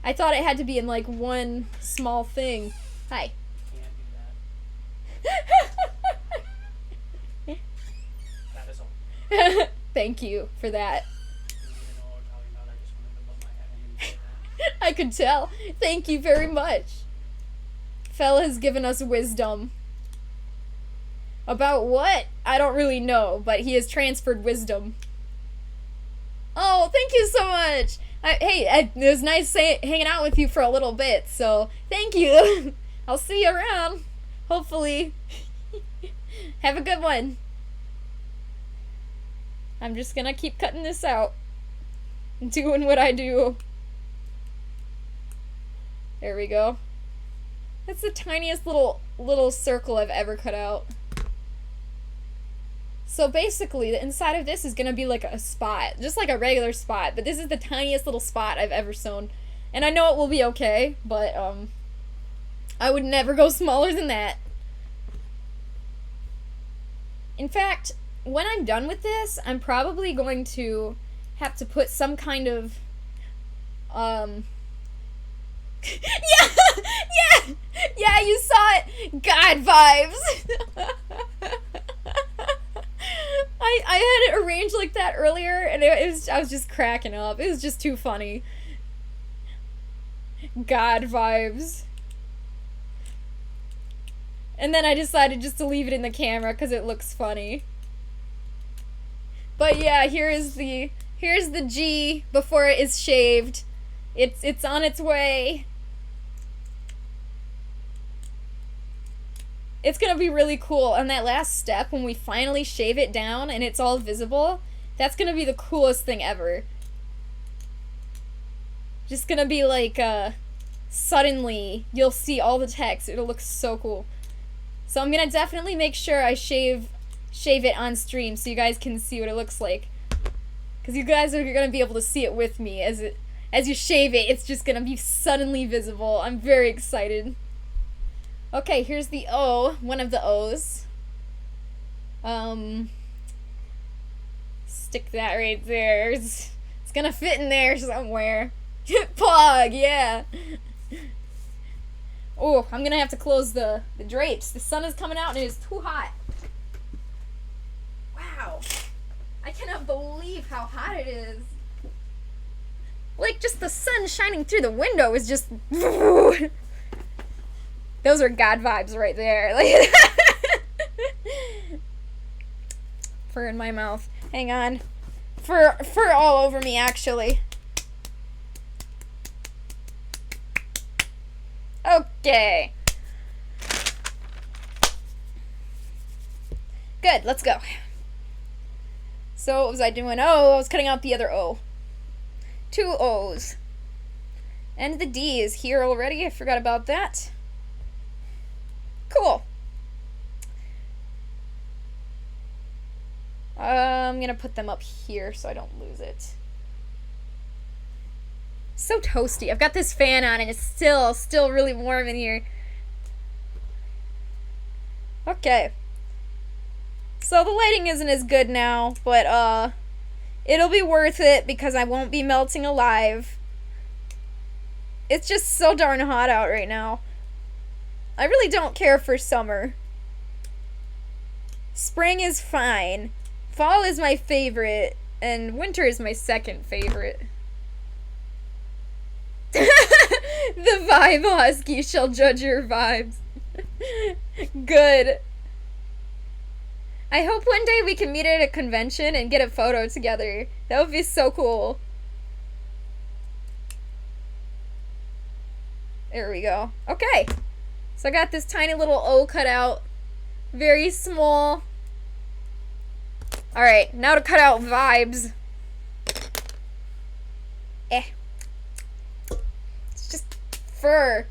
I thought it had to be in, like, one small thing. Hi. Thank you for that. I could tell. Thank you very much. Fella has given us wisdom. About what? I don't really know, but he has transferred wisdom. Oh, thank you so much! It was nice hanging out with you for a little bit, so thank you! I'll see you around, hopefully. Have a good one. I'm just gonna keep cutting this out. Doing what I do. There we go. That's the tiniest little circle I've ever cut out. So basically, the inside of this is gonna be like a spot, just like a regular spot, but this is the tiniest little spot I've ever sewn. And I know it will be okay, but I would never go smaller than that. In fact, when I'm done with this, I'm probably going to have to put some kind of yeah, you saw it. God vibes. I had it arranged like that earlier, and I was just cracking up. It was just too funny. God vibes. And then I decided just to leave it in the camera because it looks funny. But yeah, here's the G before it is shaved. It's on its way. It's gonna be really cool on that last step when we finally shave it down and it's all visible. That's gonna be the coolest thing ever. Just gonna be like, suddenly you'll see all the text. It'll look so cool. So I'm gonna definitely make sure I shave shave it on stream so you guys can see what it looks like. Because you guys are going to be able to see it with me. As you shave it, it's just going to be suddenly visible. I'm very excited. Okay, here's the O, one of the O's. Stick that right there. It's gonna fit in there somewhere. Pog, yeah. Oh, I'm gonna have to close the drapes. The sun is coming out and it is too hot. Wow. I cannot believe how hot it is. Like, just the sun shining through the window is just... Those are God vibes right there. Like, fur in my mouth. Hang on. Fur all over me, actually. Okay. Good, let's go. So, what was I doing? Oh, I was cutting out the other O. 2 O's. And the D is here already. I forgot about that. Cool. I'm gonna put them up here so I don't lose it. So toasty. I've got this fan on and it's still really warm in here. Okay. So the lighting isn't as good now, but it'll be worth it because I won't be melting alive. It's just so darn hot out right now. I really don't care for summer. Spring is fine. Fall is my favorite, and winter is my second favorite. The vibe Husky shall judge your vibes. Good. I hope one day we can meet at a convention and get a photo together. That would be so cool. There we go. Okay. So I got this tiny little O cut out. Very small. Alright, now to cut out vibes. It's just fur.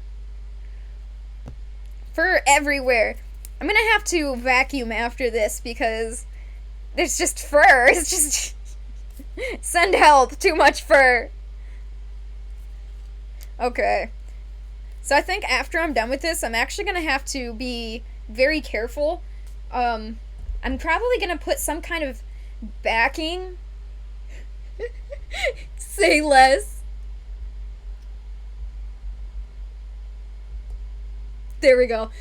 Fur everywhere. I'm gonna have to vacuum after this because there's just fur. It's just... Send help. Too much fur. Okay. So I think after I'm done with this, I'm actually gonna have to be very careful. I'm probably gonna put some kind of backing. Say less. There we go.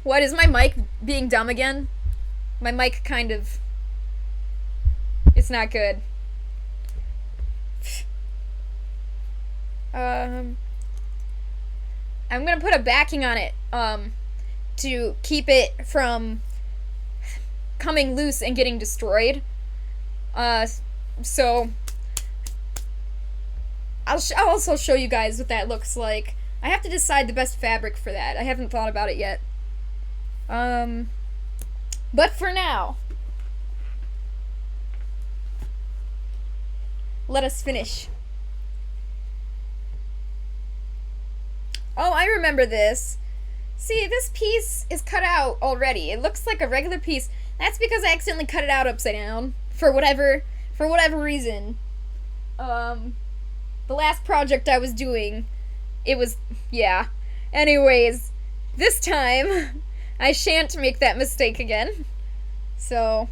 What, is my mic being dumb again? My mic kind of... It's not good. I'm gonna put a backing on it, to keep it from coming loose and getting destroyed. So I'll also show you guys what that looks like. I have to decide the best fabric for that. I haven't thought about it yet. But for now, let us finish. Oh, I remember this. See, this piece is cut out already. It looks like a regular piece. That's because I accidentally cut it out upside down. For whatever reason. The last project I was doing, it was, yeah. Anyways, this time, I shan't make that mistake again. So,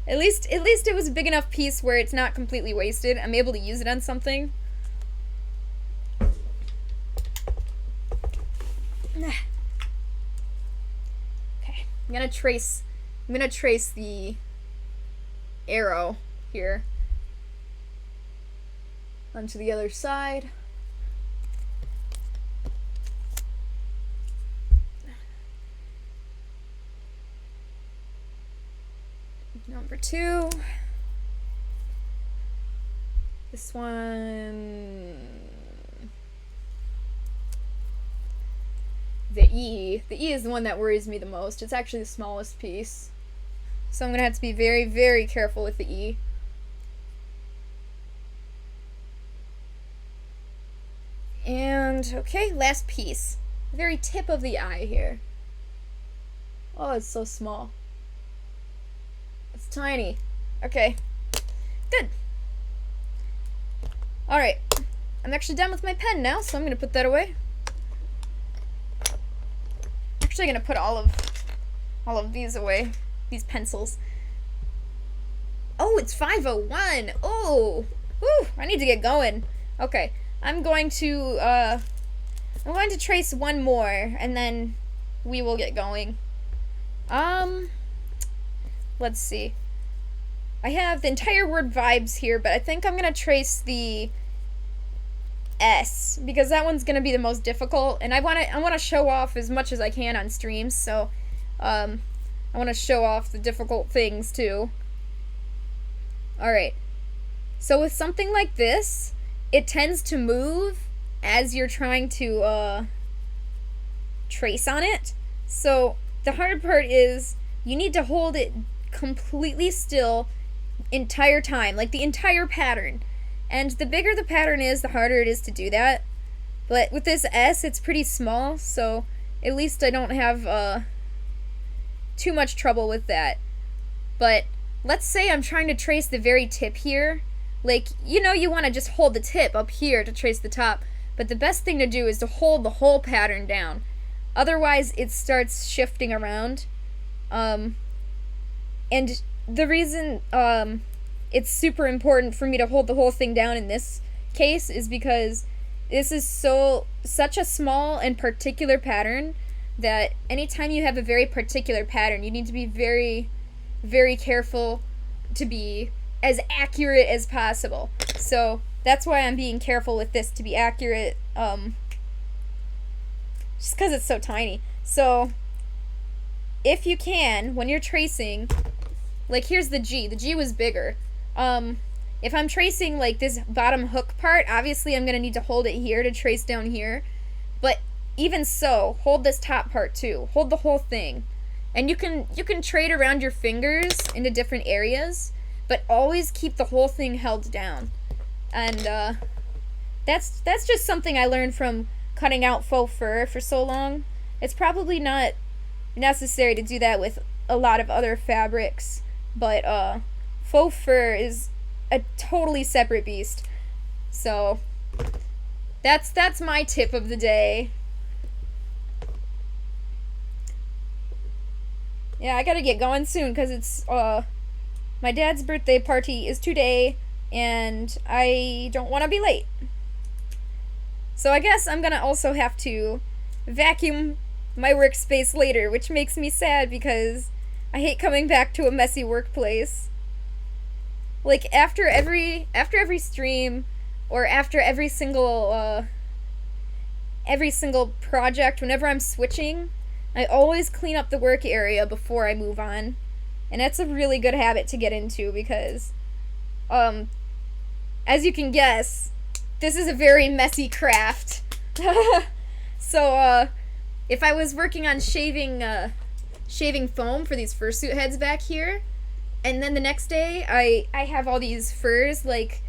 at least it was a big enough piece where it's not completely wasted. I'm able to use it on something. Okay, I'm gonna trace the arrow here onto the other side. Number 2. This one. The E is the one that worries me the most. It's actually the smallest piece. So I'm going to have to be very, very careful with the E. And, okay, last piece. The very tip of the eye here. Oh, it's so small. tiny. Okay. Good. Alright. I'm actually done with my pen now, so I'm gonna put that away. Actually gonna put all of these away. These pencils. Oh, it's 5:01. Oh. Whew, I need to get going. Okay. I'm going to trace one more, and then we will get going. Let's see. I have the entire word vibes here, but I think I'm gonna trace the S, because that one's gonna be the most difficult, and I wanna show off as much as I can on streams, so I wanna show off the difficult things too. Alright. So with something like this, it tends to move as you're trying to trace on it. So the hard part is you need to hold it completely still entire time, like the entire pattern. And the bigger the pattern is, the harder it is to do that. But with this S, it's pretty small, so at least I don't have too much trouble with that. But let's say I'm trying to trace the very tip here. Like, you know, you want to just hold the tip up here to trace the top, but the best thing to do is to hold the whole pattern down. Otherwise, it starts shifting around. And the reason it's super important for me to hold the whole thing down in this case is because this is such a small and particular pattern that anytime you have a very particular pattern, you need to be very, very careful to be as accurate as possible. So that's why I'm being careful with this, to be accurate, just because it's so tiny. So if you can, when you're tracing, like here's the G. The G was bigger. If I'm tracing like this bottom hook part, obviously I'm going to need to hold it here to trace down here. But even so, hold this top part too. Hold the whole thing. And you can trade around your fingers into different areas, but always keep the whole thing held down. And that's just something I learned from cutting out faux fur for so long. It's probably not necessary to do that with a lot of other fabrics, but faux fur is a totally separate beast. So that's my tip of the day. Yeah, I gotta get going soon because it's my dad's birthday party is today and I don't want to be late. So I guess I'm gonna also have to vacuum my workspace later, which makes me sad because I hate coming back to a messy workplace. Like after every stream or after every single project, whenever I'm switching, I always clean up the work area before I move on. And that's a really good habit to get into because as you can guess, this is a very messy craft. So if I was working on shaving foam for these fursuit heads back here, and then the next day I have all these furs like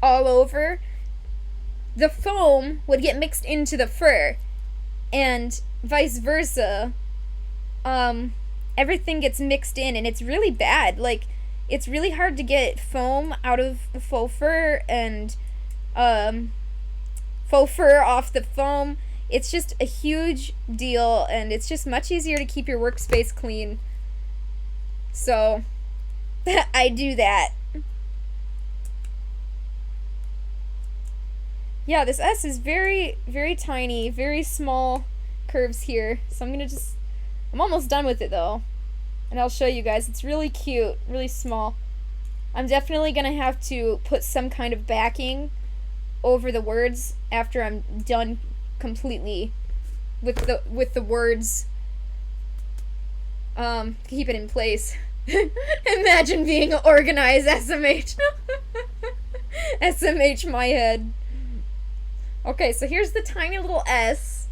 all over, the foam would get mixed into the fur, and vice versa. Everything gets mixed in, and it's really bad. Like, it's really hard to get foam out of the faux fur and faux fur off the foam. It's just a huge deal, and it's just much easier to keep your workspace clean. So I do that. Yeah, this S is very, very tiny, very small curves here. So I'm almost done with it though. And I'll show you guys. It's really cute, really small. I'm definitely gonna have to put some kind of backing over the words after I'm done completely with the words. Keep it in place. Imagine being organized, SMH. SMH my head. Okay, so here's the tiny little S.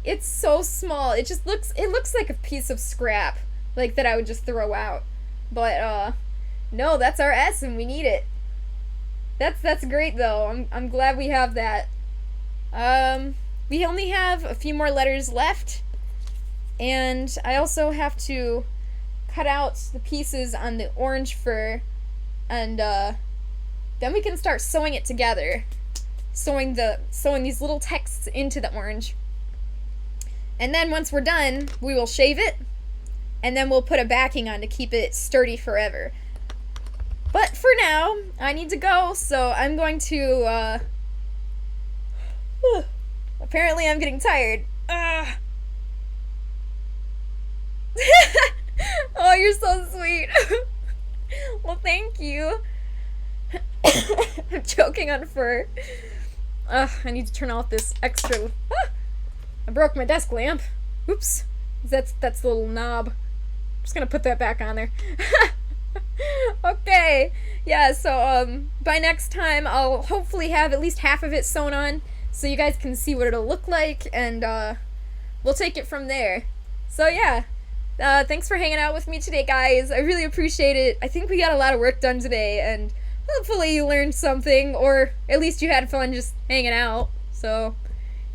It's so small. It looks like a piece of scrap, like that I would just throw out. But no, that's our S and we need it. That's great though. I'm glad we have that. We only have a few more letters left, and I also have to cut out the pieces on the orange fur, and then we can start sewing it together. Sewing these little texts into the orange. And then once we're done, we will shave it, and then we'll put a backing on to keep it sturdy forever. But for now, I need to go, so I'm going to, apparently I'm getting tired. Oh, you're so sweet. Well, thank you. I'm choking on fur. I need to turn off this extra... I broke my desk lamp. Oops. That's the little knob. I'm just gonna put that back on there. Okay. Yeah, so, by next time, I'll hopefully have at least half of it sewn on, so you guys can see what it'll look like, and, we'll take it from there. So, yeah. Thanks for hanging out with me today, guys. I really appreciate it. I think we got a lot of work done today, and hopefully you learned something, or at least you had fun just hanging out. So,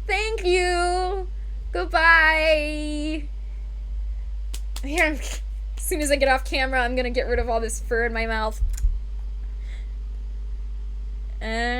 thank you. Goodbye. Here, as soon as I get off camera, I'm gonna get rid of all this fur in my mouth. And